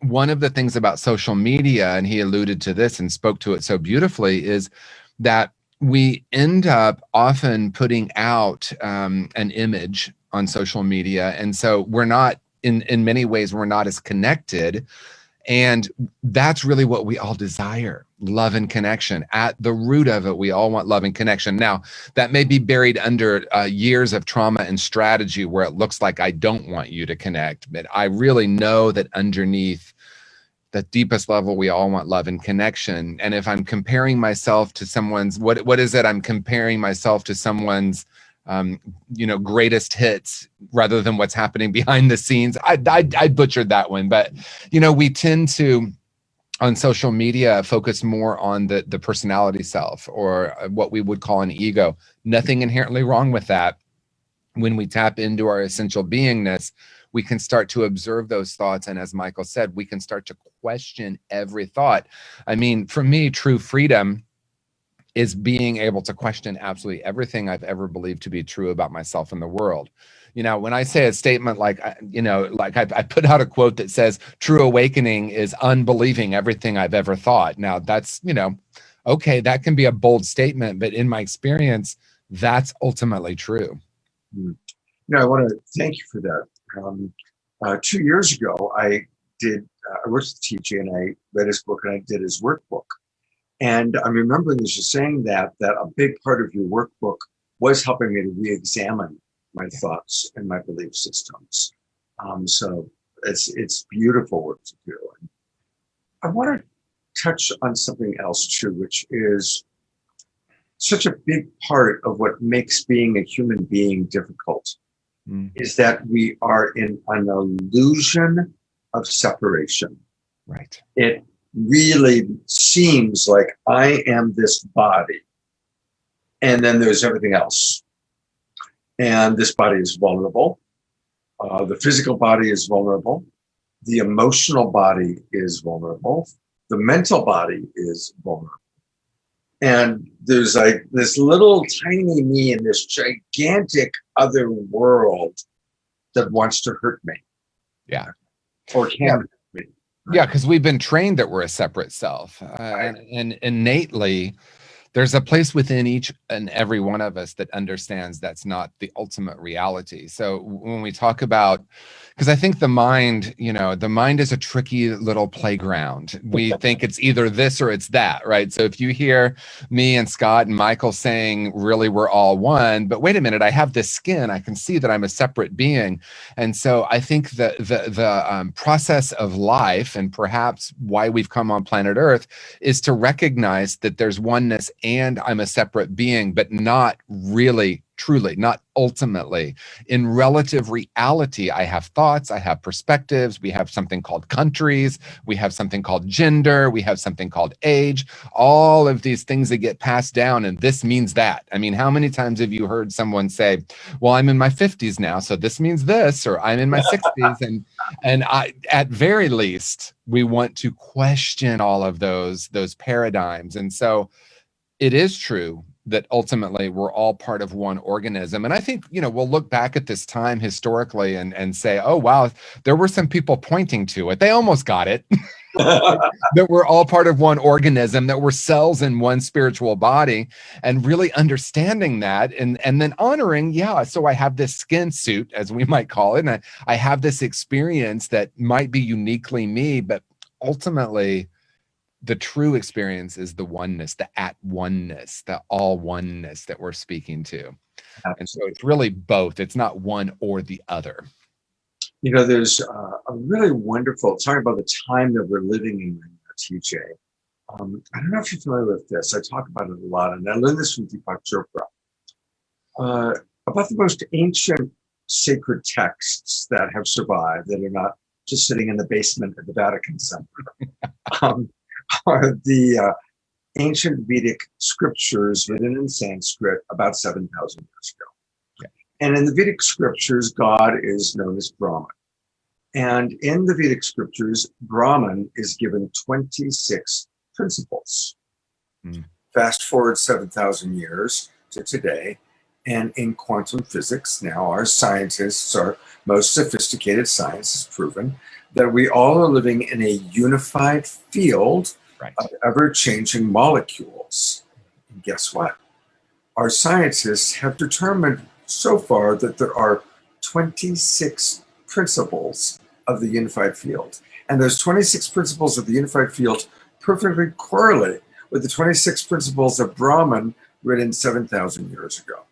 One of the things about social media, and he alluded to this and spoke to it so beautifully, is that we end up often putting out an image on social media. And so we're not, in many ways, we're not as connected. And that's really what we all desire, love and connection. At the root of it, we all want love and connection. Now, that may be buried under years of trauma and strategy where it looks like I don't want you to connect. But I really know that underneath the deepest level, we all want love and connection. And if I'm comparing myself to someone's, what is it? I'm comparing myself to someone's, greatest hits rather than what's happening behind the scenes. I butchered that one, but we tend to, on social media, focus more on the personality self, or what we would call an ego. Nothing inherently wrong with that. When we tap into our essential beingness, we can start to observe those thoughts. And as Michael said, we can start to question every thought. I mean, for me, true freedom is being able to question absolutely everything I've ever believed to be true about myself and the world. When I say a statement like, I put out a quote that says, true awakening is unbelieving everything I've ever thought. Now that's, okay, that can be a bold statement, but in my experience, that's ultimately true. I want to thank you for that. 2 years ago, I worked with TJ, and I read his book, and I did his workbook. And I'm remembering as you're saying that a big part of your workbook was helping me to re-examine my thoughts and my belief systems. So it's beautiful work to do. And I want to touch on something else too, which is such a big part of what makes being a human being difficult, is that we are in an illusion of separation. Right. It really seems like I am this body, and then there's everything else. And this body is vulnerable. The physical body is vulnerable. The emotional body is vulnerable. The mental body is vulnerable. And there's like this little tiny me in this gigantic other world that wants to hurt me. Yeah. Or can hurt me. Yeah, because we've been trained that we're a separate self. And innately, there's a place within each and every one of us that understands that's not the ultimate reality. So when we talk about, because I think the mind is a tricky little playground. We think it's either this or it's that, right? So if you hear me and Scott and Michael saying, really, we're all one, but wait a minute, I have this skin, I can see that I'm a separate being. And so I think that the process of life, and perhaps why we've come on planet Earth, is to recognize that there's oneness and I'm a separate being, but not really, truly, not ultimately. In relative reality, I have thoughts, I have perspectives, we have something called countries, we have something called gender, we have something called age, all of these things that get passed down, and this means that. I mean, how many times have you heard someone say, well, I'm in my 50s now, so this means this, or I'm in my 60s, and I, at very least, we want to question all of those paradigms. And so it is true that ultimately we're all part of one organism. And I think, we'll look back at this time historically and say, oh, wow, there were some people pointing to it. They almost got it. That we're all part of one organism, that we're cells in one spiritual body, and really understanding that and then honoring, so I have this skin suit, as we might call it, and I have this experience that might be uniquely me, but ultimately the true experience is the oneness, the at oneness, the all oneness that we're speaking to. And so it's really both. It's not one or the other. There's a really wonderful, talking about the time that we're living in, TJ. I don't know if you're familiar with this. I talk about it a lot, and I learned this from Deepak Chopra, about the most ancient sacred texts that have survived, that are not just sitting in the basement at the Vatican Center, are the ancient Vedic scriptures written in Sanskrit about 7,000 years ago. And in the Vedic scriptures, God is known as Brahman. And in the Vedic scriptures, Brahman is given 26 principles. Fast forward 7,000 years to today, and in quantum physics, now our scientists, our most sophisticated science has proven that we all are living in a unified field of ever-changing molecules. And guess what? Our scientists have determined so far that there are 26 principles of the unified field. And those 26 principles of the unified field perfectly correlate with the 26 principles of Brahman written 7,000 years ago,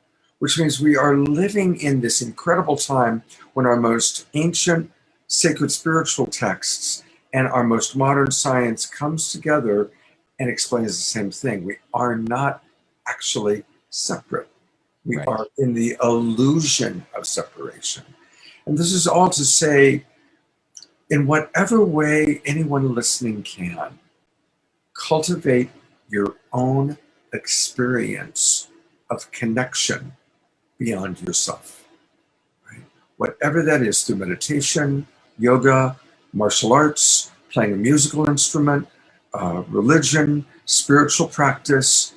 which means we are living in this incredible time when our most ancient sacred spiritual texts and our most modern science comes together and explains the same thing. We are not actually separate. We are in the illusion of separation. And this is all to say, in whatever way anyone listening can, cultivate your own experience of connection beyond yourself. Right? Whatever that is, through meditation, yoga, martial arts, playing a musical instrument, religion, spiritual practice,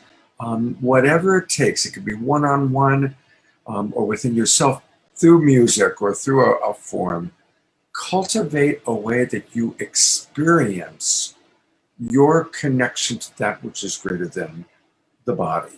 whatever it takes. It could be one-on-one or within yourself through music or through a form. Cultivate a way that you experience your connection to that which is greater than the body.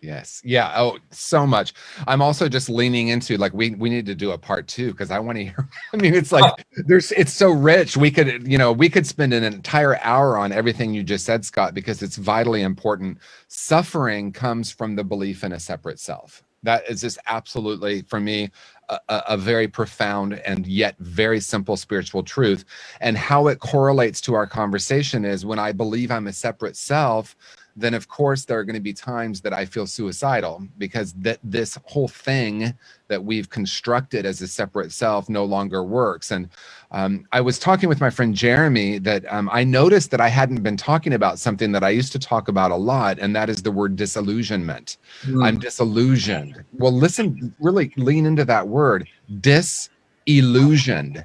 Yes. Yeah. Oh, so much. I'm also just leaning into, like, we need to do a part 2, because I want to hear, I mean, it's like, it's so rich. We could spend an entire hour on everything you just said, Scott, because it's vitally important. Suffering comes from the belief in a separate self. That is just absolutely, for me, a very profound and yet very simple spiritual truth. And how it correlates to our conversation is, when I believe I'm a separate self, then of course there are going to be times that I feel suicidal, because this whole thing that we've constructed as a separate self no longer works. And I was talking with my friend Jeremy that I noticed that I hadn't been talking about something that I used to talk about a lot, and that is the word disillusionment. I'm disillusioned. Well, listen, really lean into that word, disillusioned.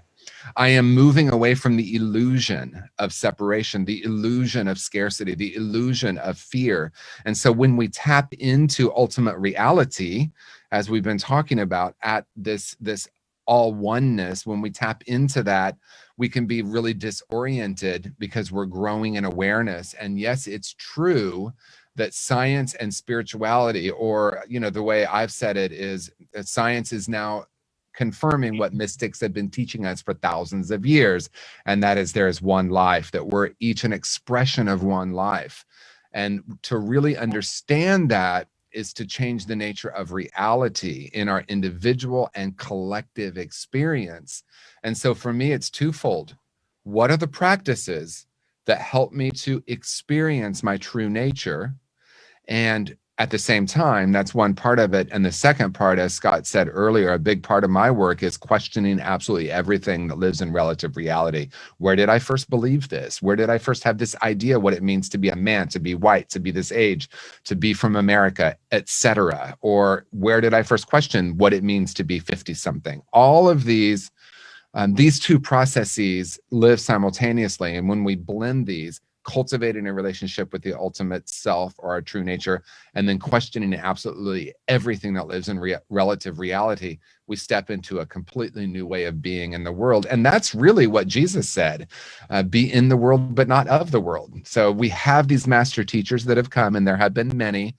I am moving away from the illusion of separation, the illusion of scarcity, the illusion of fear. And so when we tap into ultimate reality, as we've been talking about, at this all oneness, when we tap into that, we can be really disoriented because we're growing in awareness. And yes, it's true that science and spirituality, or, the way I've said it is that science is now confirming what mystics have been teaching us for thousands of years. And that is, there is one life, that we're each an expression of one life. And to really understand that is to change the nature of reality in our individual and collective experience. And so for me, it's twofold. What are the practices that help me to experience my true nature? And at the same time, that's one part of it. And the second part, as Scott said earlier, a big part of my work is questioning absolutely everything that lives in relative reality. Where did I first believe this? Where did I first have this idea what it means to be a man, to be white, to be this age, to be from America, etc.? Or where did I first question what it means to be 50-something? All of these two processes live simultaneously. And when we blend these, cultivating a relationship with the ultimate self or our true nature, and then questioning absolutely everything that lives in relative reality, we step into a completely new way of being in the world. And that's really what Jesus said, be in the world, but not of the world. So we have these master teachers that have come, and there have been many,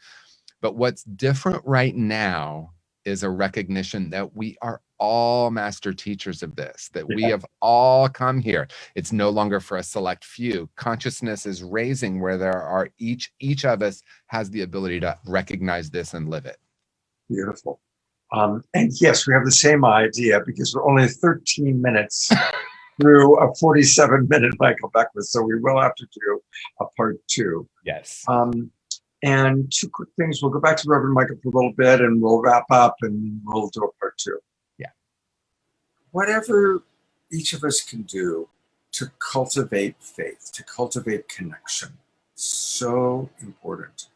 but what's different right now is a recognition that we are all master teachers of this, that we have all come here. It's no longer for a select few. Consciousness is raising where there are each of us has the ability to recognize this and live it. Beautiful. And yes, we have the same idea because we're only 13 minutes through a 47-minute Michael Beckwith, so we will have to do a part 2. Yes. And 2 quick things. We'll go back to Reverend Michael for a little bit, and we'll wrap up, and we'll do a part 2. Yeah. Whatever each of us can do to cultivate faith, to cultivate connection, so important.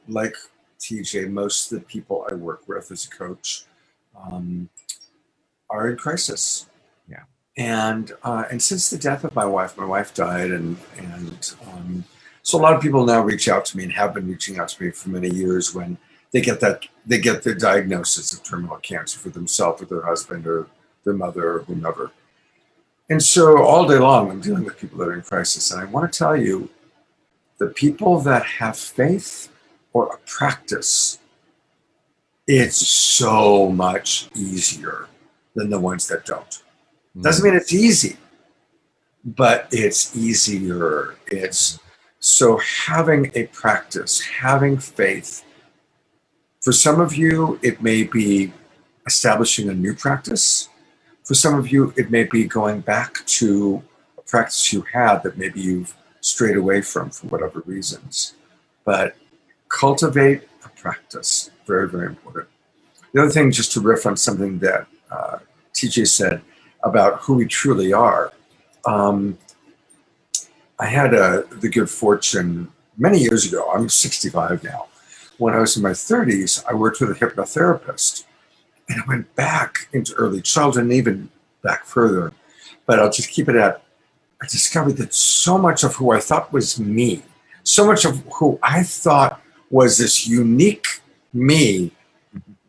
Like TJ, most of the people I work with as a coach are in crisis. Yeah. And since the death of my wife died, and so a lot of people now reach out to me and have been reaching out to me for many years when they get the diagnosis of terminal cancer for themselves or their husband or their mother or whomever. And so all day long, I'm dealing with people that are in crisis. And I want to tell you, the people that have faith or a practice, it's so much easier than the ones that don't. Doesn't mean it's easy, but it's easier. So having a practice, having faith, for some of you, it may be establishing a new practice. For some of you, it may be going back to a practice you had that maybe you've strayed away from for whatever reasons. But cultivate a practice, very, very important. The other thing, just to riff on something that TJ said about who we truly are, I had the good fortune many years ago, I'm 65 now, when I was in my 30s, I worked with a hypnotherapist, and I went back into early childhood and even back further, but I'll just keep it at, I discovered that so much of who I thought was me, so much of who I thought was this unique me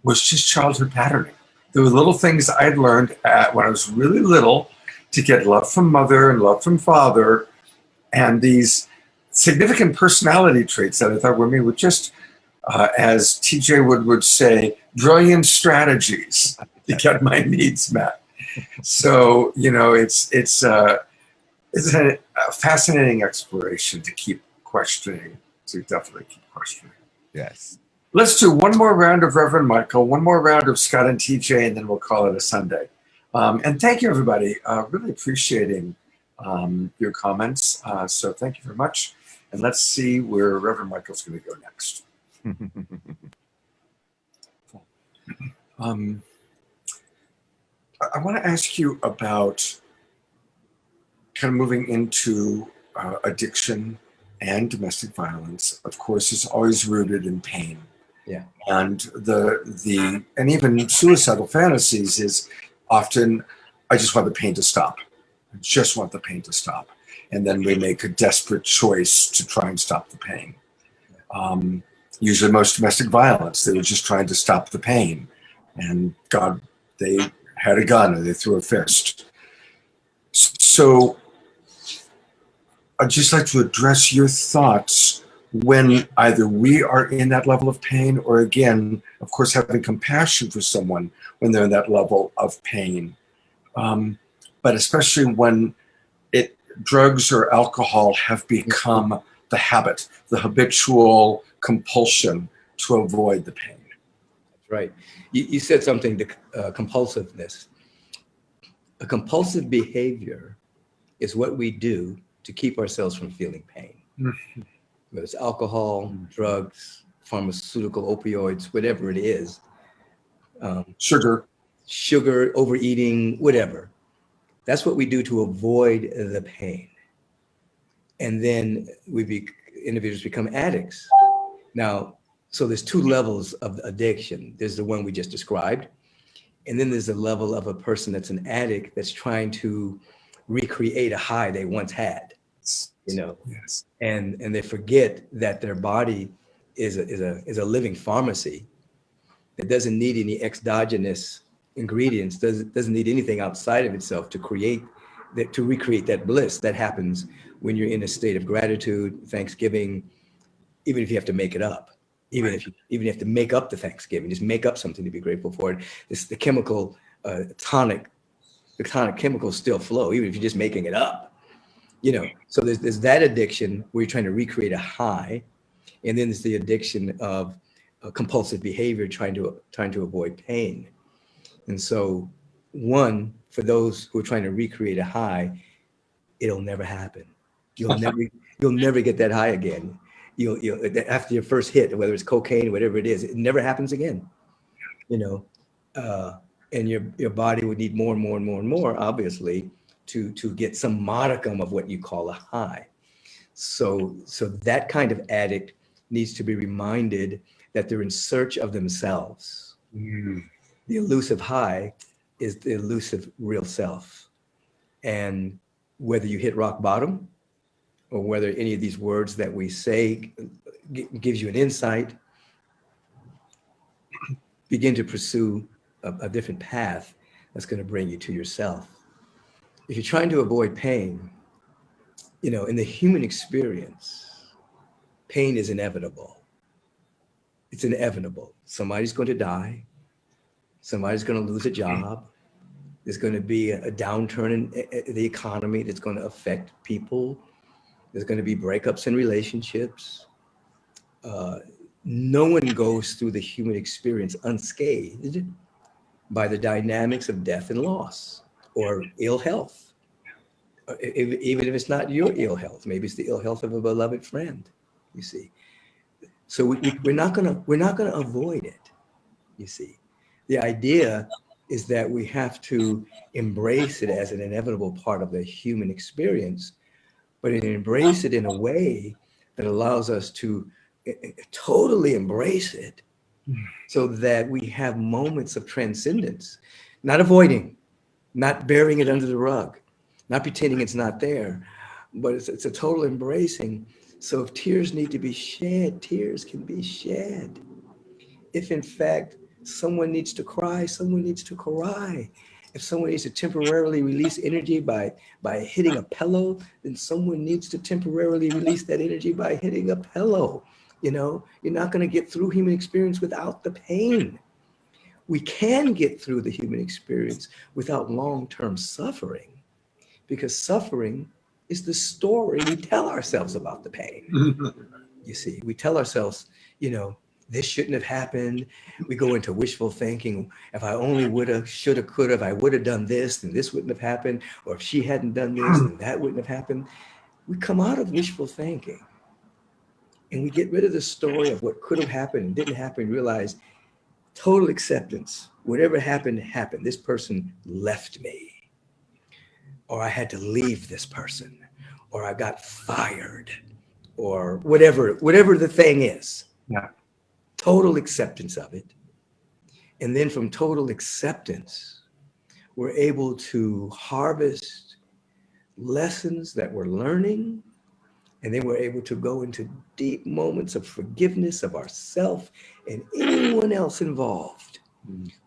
was just childhood patterning. There were little things I'd learned when I was really little to get love from mother and love from father, and these significant personality traits that I thought were me were just, as TJ would say, brilliant strategies to get my needs met. So, it's a fascinating exploration to keep questioning, to definitely keep questioning. Yes. Let's do one more round of Reverend Michael, one more round of Scott and TJ, and then we'll call it a Sunday. And thank you, everybody. Really appreciating your comments. So thank you very much. And let's see where Reverend Michael's going to go next. I want to ask you about kind of moving into addiction and domestic violence. Of course, it's always rooted in pain. Yeah. And and even suicidal fantasies is often, I just want the pain to stop. I just want the pain to stop. And then we make a desperate choice to try and stop the pain. Usually most domestic violence, they were just trying to stop the pain. And God, they had a gun and they threw a fist. So I'd just like to address your thoughts when either we are in that level of pain, or again, of course, having compassion for someone when they're in that level of pain. But especially when drugs or alcohol have become the habit, the habitual compulsion to avoid the pain. That's right. You said something, the compulsiveness. A compulsive behavior is what we do to keep ourselves from feeling pain. Mm-hmm. Whether it's alcohol, drugs, pharmaceutical, opioids, whatever it is. Sugar, overeating, whatever. That's what we do to avoid the pain. And then individuals become addicts. Now, so there's 2 levels of addiction. There's the one we just described. And then there's a level of a person that's an addict that's trying to recreate a high they once had. you know, Yes. and they forget that their body is a living pharmacy that doesn't need any exogenous ingredients, doesn't need anything outside of itself to create that, to recreate that bliss that happens when you're in a state of gratitude, thanksgiving, even if you have to make it up, even if you have to make up the Thanksgiving, just make up something to be grateful for. This the chemical tonic, the tonic chemicals still flow, even if you're just making it up. You know, so there's that addiction where you're trying to recreate a high, and then there's the addiction of compulsive behavior, trying to avoid pain. And so, one, for those who are trying to recreate a high, it'll never happen. You'll never you'll never get that high again. You'll after your first hit, whether it's cocaine, whatever it is, it never happens again. You know, and your body would need more and more and more and more, obviously, to get some modicum of what you call a high. So that kind of addict needs to be reminded that they're in search of themselves. Mm. The elusive high is the elusive real self. And whether you hit rock bottom or whether any of these words that we say gives you an insight, begin to pursue a different path that's going to bring you to yourself. If you're trying to avoid pain, you know, in the human experience, pain is inevitable. It's inevitable. Somebody's going to die. Somebody's going to lose a job. There's going to be a downturn in the economy that's going to affect people. There's going to be breakups in relationships. No one goes through the human experience unscathed by the dynamics of death and loss or ill health. Even if it's not your ill health, maybe it's the ill health of a beloved friend. You see, so we're not gonna avoid it. You see, the idea is that we have to embrace it as an inevitable part of the human experience, but embrace it in a way that allows us to totally embrace it so that we have moments of transcendence, not avoiding, not burying it under the rug, not pretending it's not there, but it's a total embracing. So if tears need to be shed, tears can be shed. If in fact someone needs to cry, someone needs to cry. If someone needs to temporarily release energy by hitting a pillow, then someone needs to temporarily release that energy by hitting a pillow. You know, you're not going to get through human experience without the pain. We can get through the human experience without long-term suffering, because suffering is the story we tell ourselves about the pain. You see, we tell ourselves, you know, this shouldn't have happened. We go into wishful thinking. If I only would have, should have, could have, I would have done this, then this wouldn't have happened. Or if she hadn't done this, then that wouldn't have happened. We come out of wishful thinking and we get rid of the story of what could have happened and didn't happen, realize total acceptance. Whatever happened, happened. This person left me, or I had to leave this person, or I got fired, or whatever the thing is. Yeah. Total acceptance of it. And then from total acceptance, we're able to harvest lessons that we're learning. And then we're able to go into deep moments of forgiveness of ourselves and anyone else involved,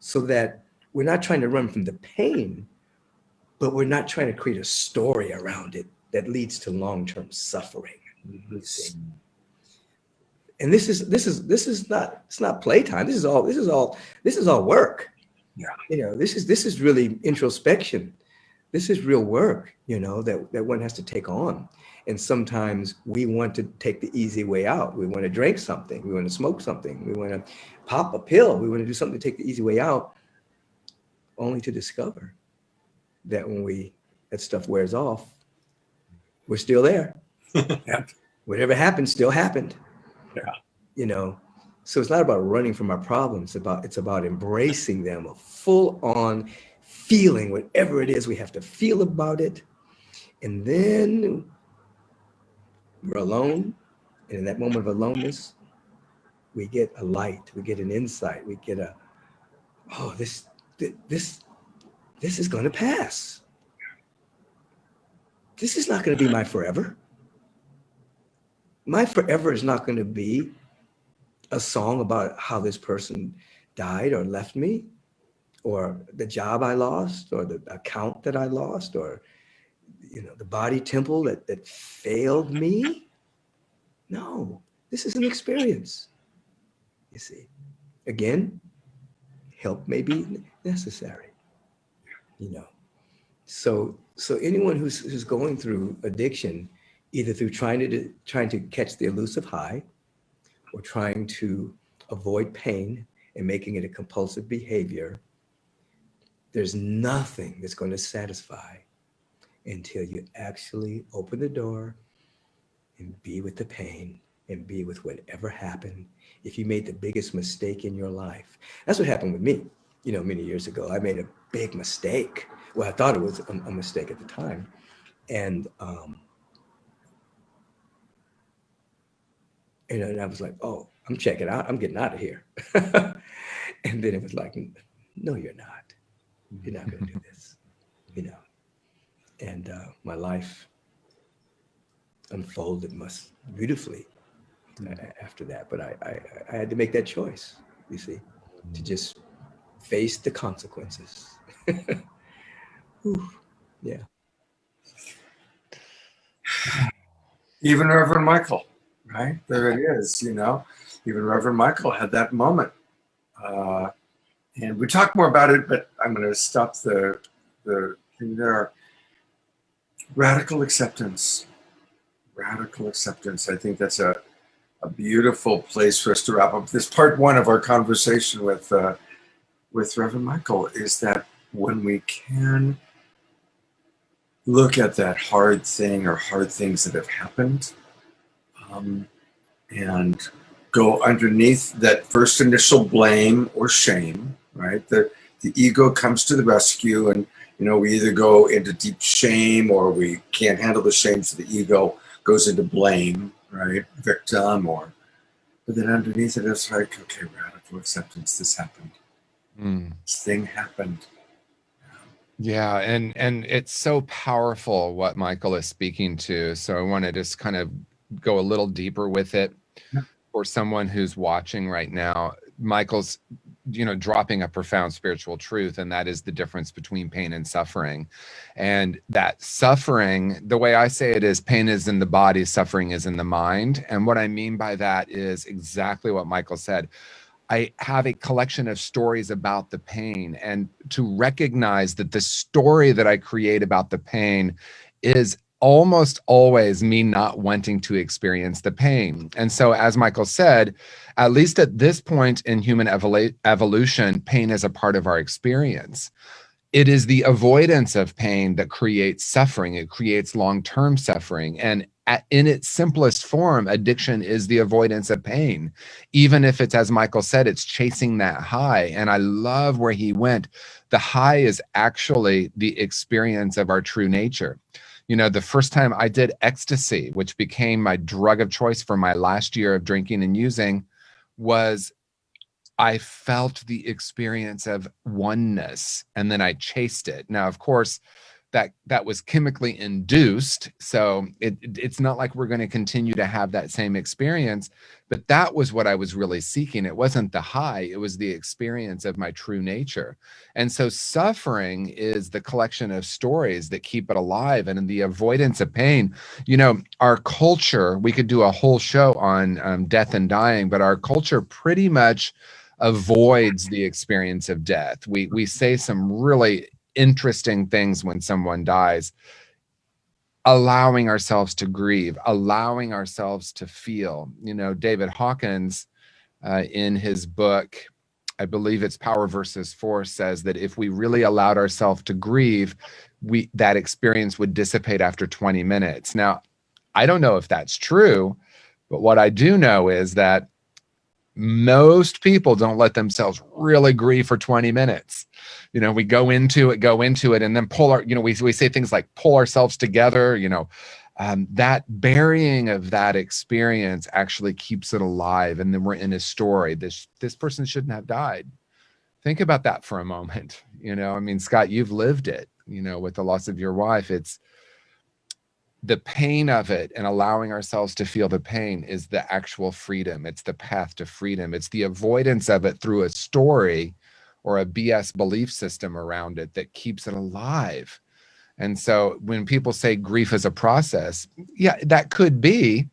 so that we're not trying to run from the pain, but we're not trying to create a story around it that leads to long-term suffering. You see? And this is not, it's not playtime. This is all work. Yeah. You know, this is really introspection. This is real work, you know, that one has to take on. And sometimes we want to take the easy way out. We want to drink something. We want to smoke something. We want to pop a pill. We want to do something to take the easy way out, only to discover that when that stuff wears off, we're still there. Yeah. Whatever happened still happened. Yeah. You know, so it's not about running from our problems. It's about embracing them, a full on feeling whatever it is we have to feel about it. And then we're alone. And in that moment of aloneness, we get a light, we get an insight, we get this is going to pass. This is not going to be my forever. My forever is not going to be a song about how this person died or left me, or the job I lost, or the account that I lost, or the body temple that failed me. No, this is an experience. You see, again, help may be necessary. So anyone who's going through addiction, either through trying to catch the elusive high, or trying to avoid pain and making it a compulsive behavior, there's nothing that's going to satisfy until you actually open the door and be with the pain and be with whatever happened. If you made the biggest mistake in your life, that's what happened with me. Many years ago, I made a big mistake. Well, I thought it was a mistake at the time. And and I was like, oh, I'm checking out. I'm getting out of here. And then it was like, no, you're not. You're not going to do this. And my life unfolded beautifully after that. But I had to make that choice, you see, to just face the consequences. Whew. Yeah. Even Reverend Michael, right? There it is, Even Reverend Michael had that moment. And we talk more about it, but I'm going to stop the thing there. Radical acceptance. Radical acceptance. I think that's a beautiful place for us to wrap up this part one of our conversation with Reverend Michael, is that when we can look at that hard thing or hard things that have happened, and go underneath that first initial blame or shame, right? The ego comes to the rescue, and we either go into deep shame, or we can't handle the shame, so the ego goes into blame, right? Victim, but then underneath it, it's like, okay, radical acceptance. This happened. This thing happened. Yeah, and it's so powerful what Michael is speaking to. So I want to just kind of go a little deeper with it. Yeah. For someone who's watching right now. Michael's dropping a profound spiritual truth, and that is the difference between pain and suffering. And that suffering, the way I say it is, pain is in the body, suffering is in the mind. And what I mean by that is exactly what Michael said. I have a collection of stories about the pain, and to recognize that the story that I create about the pain is almost always me not wanting to experience the pain. And so, as Michael said, at least at this point in human evolution, pain is a part of our experience. It is the avoidance of pain that creates suffering. It creates long-term suffering. And in its simplest form, addiction is the avoidance of pain. Even if it's, as Michael said, it's chasing that high. And I love where he went. The high is actually the experience of our true nature. The first time I did ecstasy, which became my drug of choice for my last year of drinking and using, was I felt the experience of oneness, and then I chased it. Now, of course, that was chemically induced, so it's not like we're going to continue to have that same experience, but that was what I was really seeking. It wasn't the high, it was the experience of my true nature. And so suffering is the collection of stories that keep it alive, and in the avoidance of pain. Our culture, we could do a whole show on death and dying, but our culture pretty much avoids the experience of death. We say some really interesting things when someone dies, allowing ourselves to grieve, allowing ourselves to feel. David Hawkins, in his book, I believe it's Power versus Force, says that if we really allowed ourselves to grieve, that experience would dissipate after 20 minutes. Now, I don't know if that's true, but what I do know is that most people don't let themselves really grieve for 20 minutes. We go into it and then we say things like pull ourselves together. That burying of that experience actually keeps it alive. And then we're in a story. This person shouldn't have died. Think about that for a moment. Scott, you've lived it, with the loss of your wife. the pain of it and allowing ourselves to feel the pain is the actual freedom. It's the path to freedom. It's the avoidance of it through a story or a BS belief system around it that keeps it alive. And so when people say grief is a process, yeah, that could be.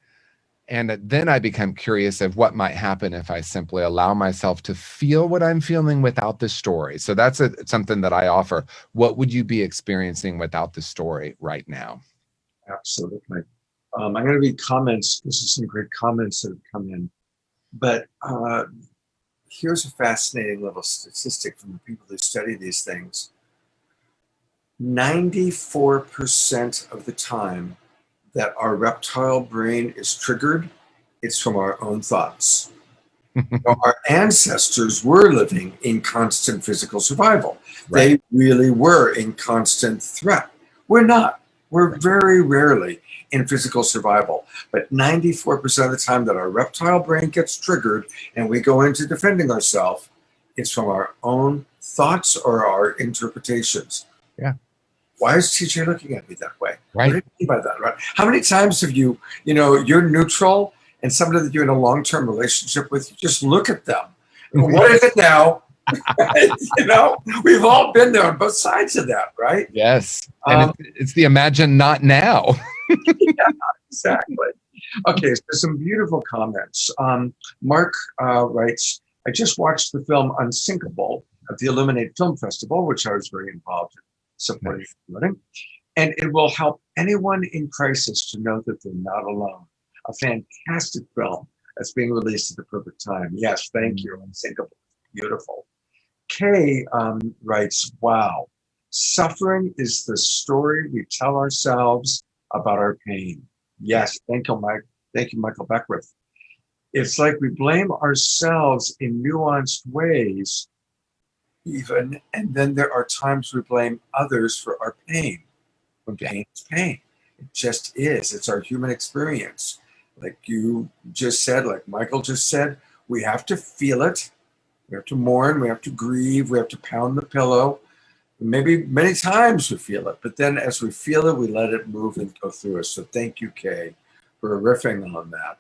And then I become curious of what might happen if I simply allow myself to feel what I'm feeling without the story. So that's something that I offer. What would you be experiencing without the story right now? Absolutely. I'm going to read comments. This is some great comments that have come in. But here's a fascinating little statistic from the people who study these things. 94% of the time that our reptile brain is triggered, it's from our own thoughts. Our ancestors were living in constant physical survival. Right. They really were in constant threat. We're not. We're very rarely in physical survival. But 94% of the time that our reptile brain gets triggered and we go into defending ourselves, it's from our own thoughts or our interpretations. Yeah. Why is TJ looking at me that way? Right. What do you mean by that? Right? How many times have you're neutral and somebody that you're in a long-term relationship with, you just look at them. What is it now? We've all been there on both sides of that, right? Yes. And it's the imagine not now. Yeah, exactly. Okay, so some beautiful comments. Mark writes, I just watched the film Unsinkable at the Illuminate Film Festival, which I was very involved in supporting. Nice. And it will help anyone in crisis to know that they're not alone. A fantastic film that's being released at the perfect time. Yes, thank you. Unsinkable. Beautiful. Kay writes, wow, suffering is the story we tell ourselves about our pain. Yes, thank you, Mike. Thank you, Michael Beckwith. It's like we blame ourselves in nuanced ways, even, and then there are times we blame others for our pain. When pain is pain. It just is. It's our human experience. Like you just said, like Michael just said, we have to feel it. We have to mourn. We have to grieve. We have to pound the pillow. Maybe many times we feel it, but then as we feel it, we let it move and go through us. So thank you, Kay, for riffing on that.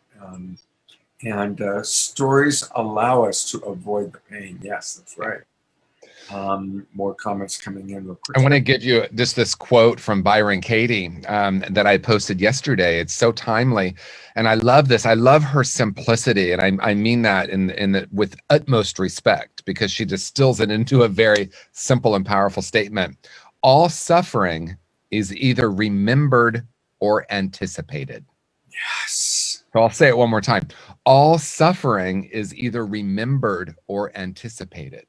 Stories allow us to avoid the pain. Yes, that's right. More comments coming in real quick. I want to give you just this quote from Byron Katie that I posted yesterday. It's so timely, and I love this. I love her simplicity, and I mean that with utmost respect, because she distills it into a very simple and powerful statement. All suffering is either remembered or anticipated. Yes. So I'll say it one more time. All suffering is either remembered or anticipated.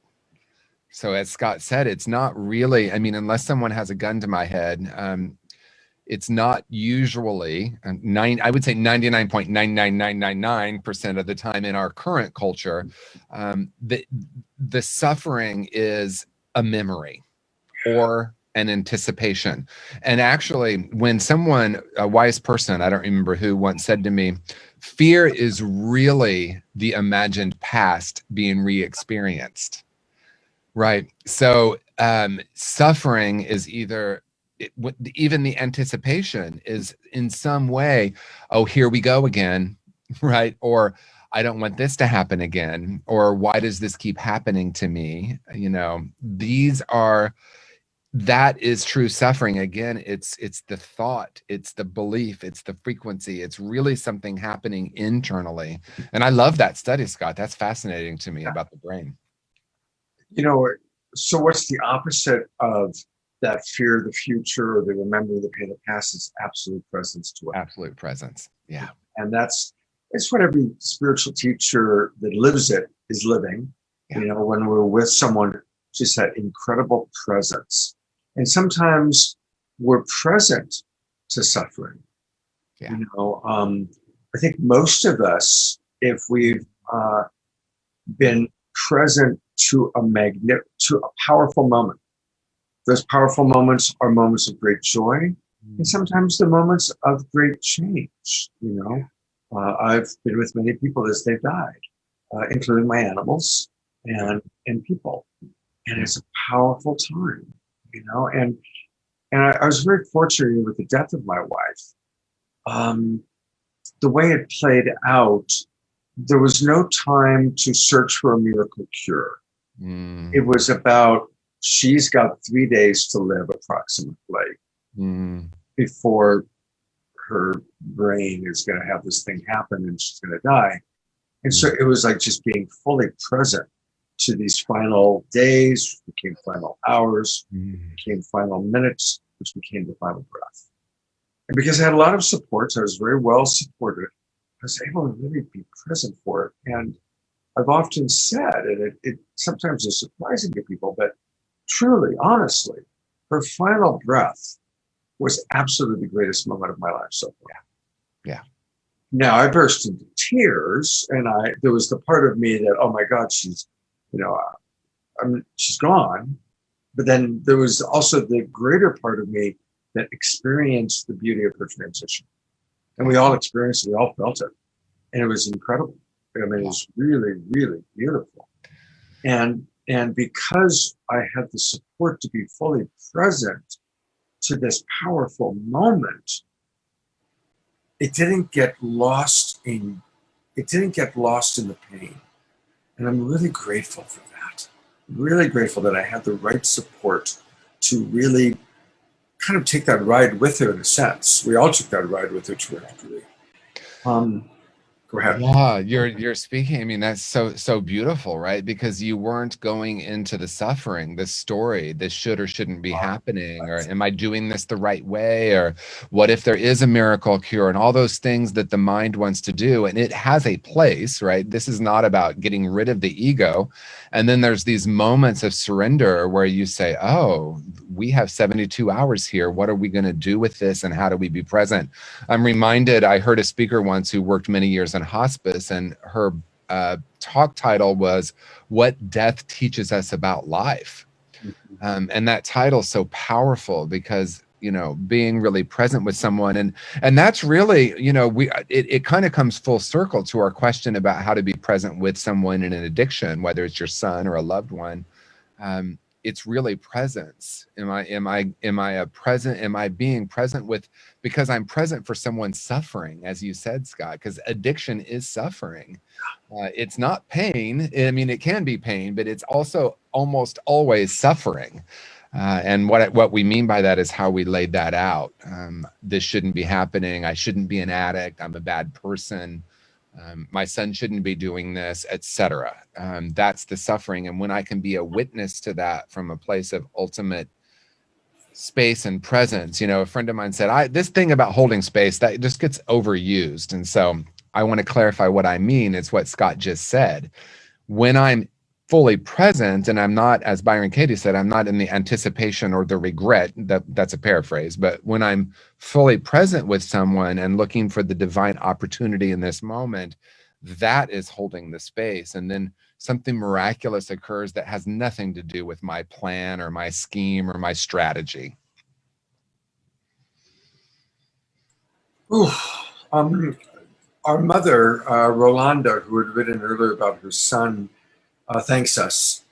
So as Scott said, it's not really, unless someone has a gun to my head, it's not usually, I would say 99.99999% of the time in our current culture, the suffering is a memory or an anticipation. And actually, when someone, a wise person, I don't remember who, once said to me, fear is really the imagined past being re-experienced. Right. So suffering is either, even the anticipation is in some way, oh, here we go again, right? Or I don't want this to happen again. Or why does this keep happening to me? That is true suffering. Again, it's the thought, it's the belief, it's the frequency. It's really something happening internally. And I love that study, Scott. That's fascinating to me about the brain. So what's the opposite of that fear of the future or the remember the pain of the past? Is absolute presence to it. Absolute presence. Yeah. And it's what every spiritual teacher that lives it is living. Yeah. When we're with someone, just that incredible presence. And sometimes we're present to suffering. Yeah. I think most of us, if we've been present to a powerful moment. Those powerful moments are moments of great joy, and sometimes the moments of great change. I've been with many people as they've died, including my animals and people, and it's a powerful time. And I was very fortunate with the death of my wife. the way it played out, there was no time to search for a miracle cure. It was about, she's got 3 days to live approximately before her brain is going to have this thing happen and she's going to die. And so it was like just being fully present to these final days, which became final hours, became final minutes, which became the final breath. And because I had a lot of supports, I was very well supported, I was able to really be present for it. And I've often said, and it sometimes is surprising to people, but truly, honestly, her final breath was absolutely the greatest moment of my life so far. Yeah. Now I burst into tears, and there was the part of me that, oh my God, she's, she's gone. But then there was also the greater part of me that experienced the beauty of her transition. And we all experienced it, we all felt it. And it was incredible. I mean, it was really, really beautiful. And because I had the support to be fully present to this powerful moment, it didn't get lost in the pain. And I'm really grateful for that. I'm really grateful that I had the right support to really kind of take that ride with her in a sense. We all took that ride with her to a degree. Go ahead. Yeah, you're speaking. I mean, that's so beautiful, right? Because you weren't going into the suffering, this story, this should or shouldn't be happening, or am I doing this the right way? Or what if there is a miracle cure, and all those things that the mind wants to do, and it has a place, right? This is not about getting rid of the ego. And then there's these moments of surrender where you say, oh, we have 72 hours here. What are we going to do with this? And how do we be present? I'm reminded, I heard a speaker once who worked many years in hospice, and her talk title was "What Death Teaches Us About Life." And that title is so powerful because, being really present with someone, and that's really, it kind of comes full circle to our question about how to be present with someone in an addiction, whether it's your son or a loved one. It's really presence. Am I being present with, because I'm present for someone suffering, as you said, Scott, because addiction is suffering. It's not pain. I mean, it can be pain, but it's also almost always suffering. And what we mean by that is how we laid that out. This shouldn't be happening. I shouldn't be an addict. I'm a bad person. My son shouldn't be doing this, etc. That's the suffering. And when I can be a witness to that from a place of ultimate space and presence, a friend of mine said, this thing about holding space, that just gets overused. And so I want to clarify what I mean. It's what Scott just said. When I'm fully present, and I'm not, as Byron Katie said, I'm not in the anticipation or the regret, that's a paraphrase, but when I'm fully present with someone and looking for the divine opportunity in this moment, that is holding the space. And then something miraculous occurs that has nothing to do with my plan or my scheme or my strategy. Our mother, Rolanda, who had written earlier about her son, thanks us.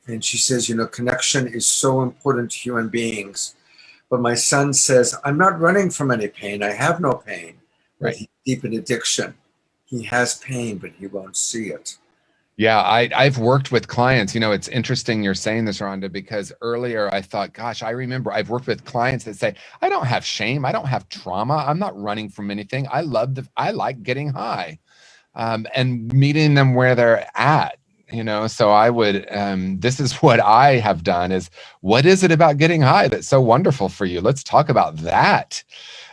And she says, connection is so important to human beings. But my son says, I'm not running from any pain. I have no pain. Right. He's deep in addiction. He has pain, but he won't see it. Yeah, I've worked with clients. It's interesting you're saying this, Rhonda, because earlier I thought, gosh, I remember I've worked with clients that say, I don't have shame. I don't have trauma. I'm not running from anything. I like getting high, and meeting them where they're at. So I would, this is what I have done is, what is it about getting high that's so wonderful for you? Let's talk about that.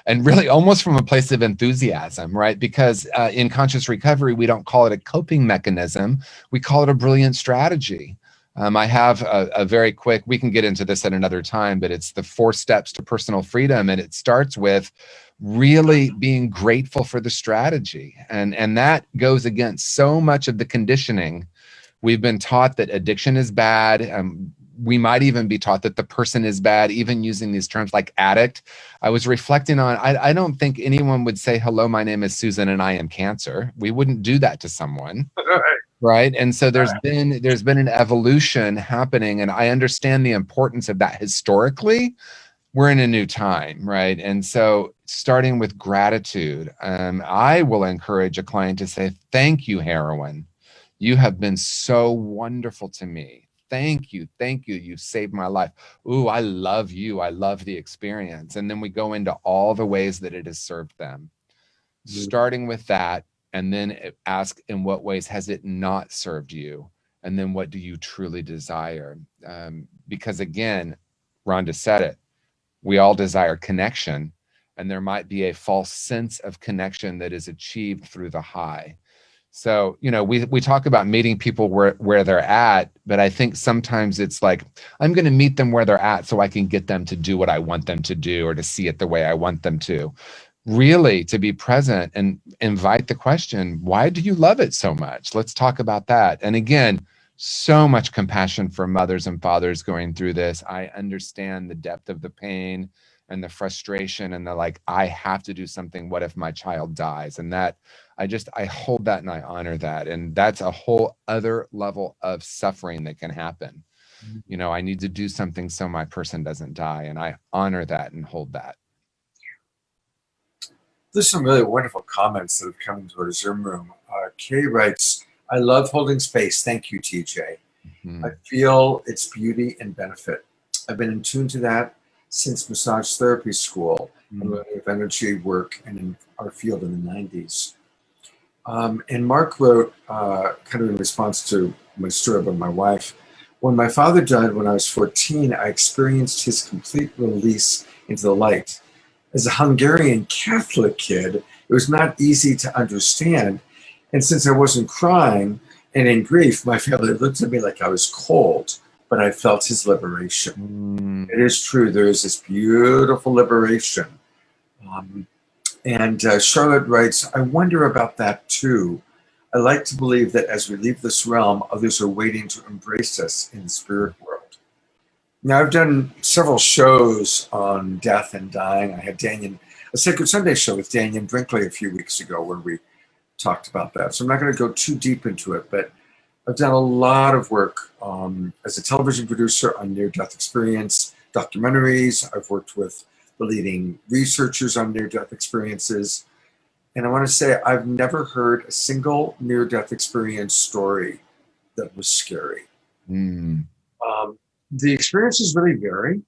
And really almost from a place of enthusiasm, right? Because in conscious recovery, we don't call it a coping mechanism. We call it a brilliant strategy. I have a very quick, we can get into this at another time, but it's the 4 steps to personal freedom. And it starts with really being grateful for the strategy. And that goes against so much of the conditioning. We've been taught that addiction is bad. We might even be taught that the person is bad, even using these terms like addict. I was reflecting on, I don't think anyone would say, hello, my name is Susan and I am cancer. We wouldn't do that to someone. Right. And so there's been an evolution happening, and I understand the importance of that historically. We're in a new time, right? And so starting with gratitude. I will encourage a client to say, thank you, heroin. You have been so wonderful to me. Thank you. Thank you. You've saved my life. Ooh, I love you. I love the experience. And then we go into all the ways that it has served them. Starting with that, and then ask, in what ways has it not served you? And then what do you truly desire? Because again, Rhonda said it, we all desire connection, and there might be a false sense of connection that is achieved through the high. So, we talk about meeting people where they're at, but I think sometimes it's like, I'm going to meet them where they're at so I can get them to do what I want them to do, or to see it the way I want them to. Really, to be present and invite the question, why do you love it so much? Let's talk about that. And again, so much compassion for mothers and fathers going through this. I understand the depth of the pain and the frustration and the like, I have to do something. What if my child dies? And that I hold that and I honor that. And that's a whole other level of suffering that can happen. I need to do something so my person doesn't die. And I honor that and hold that. There's some really wonderful comments that have come into our Zoom room. Kay writes, I love holding space. Thank you, TJ. I feel its beauty and benefit. I've been in tune to that since massage therapy school and learning of energy work and in our field in the 90s. And Mark wrote, kind of in response to my story about my wife, when my father died when I was 14, I experienced his complete release into the light. As a Hungarian Catholic kid, it was not easy to understand. And since I wasn't crying and in grief, my family looked at me like I was cold, but I felt his liberation. It is true. There is this beautiful liberation. And Charlotte writes, I wonder about that too. I like to believe that as we leave this realm, others are waiting to embrace us in the spirit world. Now, I've done several shows on death and dying. I had a Sacred Sunday show with Daniel Brinkley a few weeks ago where we talked about that. So I'm not going to go too deep into it, but I've done a lot of work as a television producer on near-death experience documentaries. I've worked with the leading researchers on near-death experiences. And I want to say I've never heard a single near-death experience story that was scary. The experiences really vary.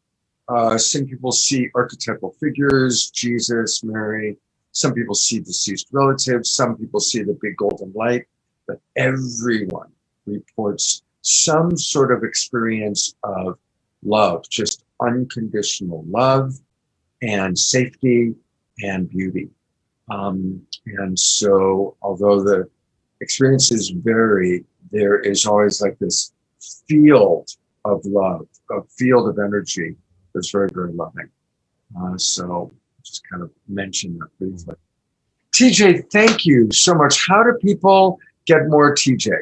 Some people see archetypal figures, Jesus, Mary. Some people see deceased relatives. Some people see the big golden light. But everyone reports some sort of experience of love, just unconditional love and safety and beauty. And so although the experiences vary, there is always like this field of love, a field of energy that's very, very loving. So just kind of mention that briefly. TJ, thank you so much. How do people get more TJ?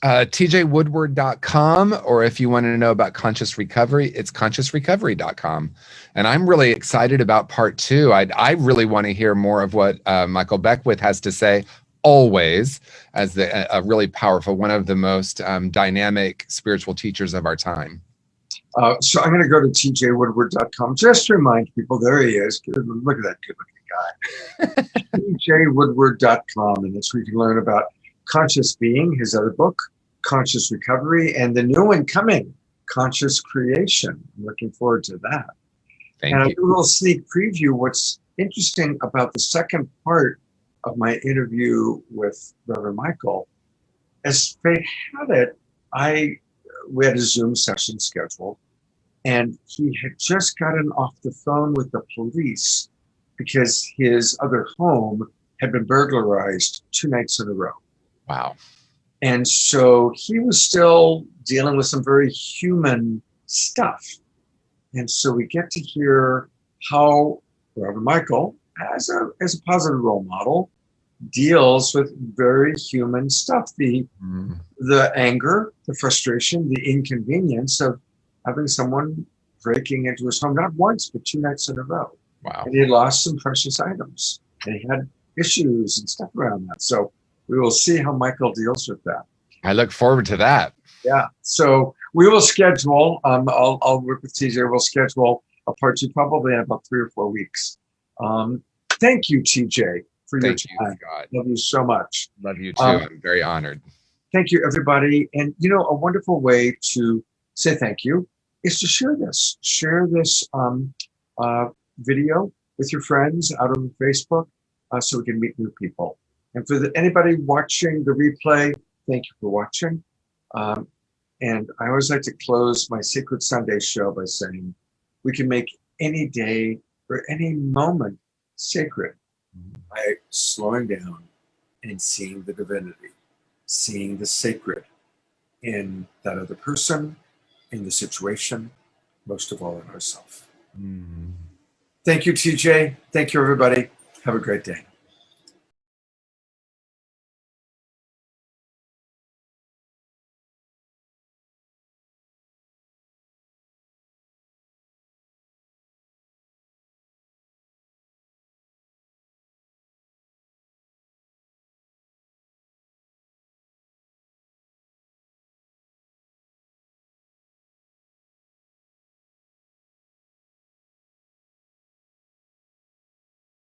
TJWoodward.com, or if you want to know about conscious recovery, it's consciousrecovery.com. And I'm really excited about part 2. I really want to hear more of what Michael Beckwith has to say, always, as a really powerful, one of the most dynamic spiritual teachers of our time. So I'm going to go to TJWoodward.com just to remind people, there he is. Look at that good-looking guy. TJWoodward.com, and that's where you can learn about Conscious Being, his other book, Conscious Recovery, and the new one coming, Conscious Creation. I'm looking forward to that. Thank you. I'll do a little sneak preview. What's interesting about the second part of my interview with Reverend Michael, as fate had it, we had a Zoom session scheduled, and he had just gotten off the phone with the police because his other home had been burglarized 2 nights in a row. Wow. And so he was still dealing with some very human stuff. And so we get to hear how Reverend Michael, as a positive role model, deals with very human stuff. The anger, the frustration, the inconvenience of having someone breaking into his home, not once, but 2 nights in a row. Wow. And he had lost some precious items. And he had issues and stuff around that. So we will see how Michael deals with that. I look forward to that. Yeah. So we will schedule, I'll work with TJ, we'll schedule a part 2 probably in about 3 or 4 weeks. Thank you, TJ, for your Thank you, time. Scott. Love you so much. Love you too. I'm very honored. Thank you, everybody. And, you know, a wonderful way to say thank you is to share this. Share this video with your friends out on Facebook so we can meet new people. And for anybody watching the replay, thank you for watching. And I always like to close my Sacred Sunday show by saying, we can make any day or any moment sacred by slowing down and seeing the divinity, seeing the sacred in that other person, in the situation, most of all in ourselves. Thank you, TJ. Thank you, everybody. Have a great day.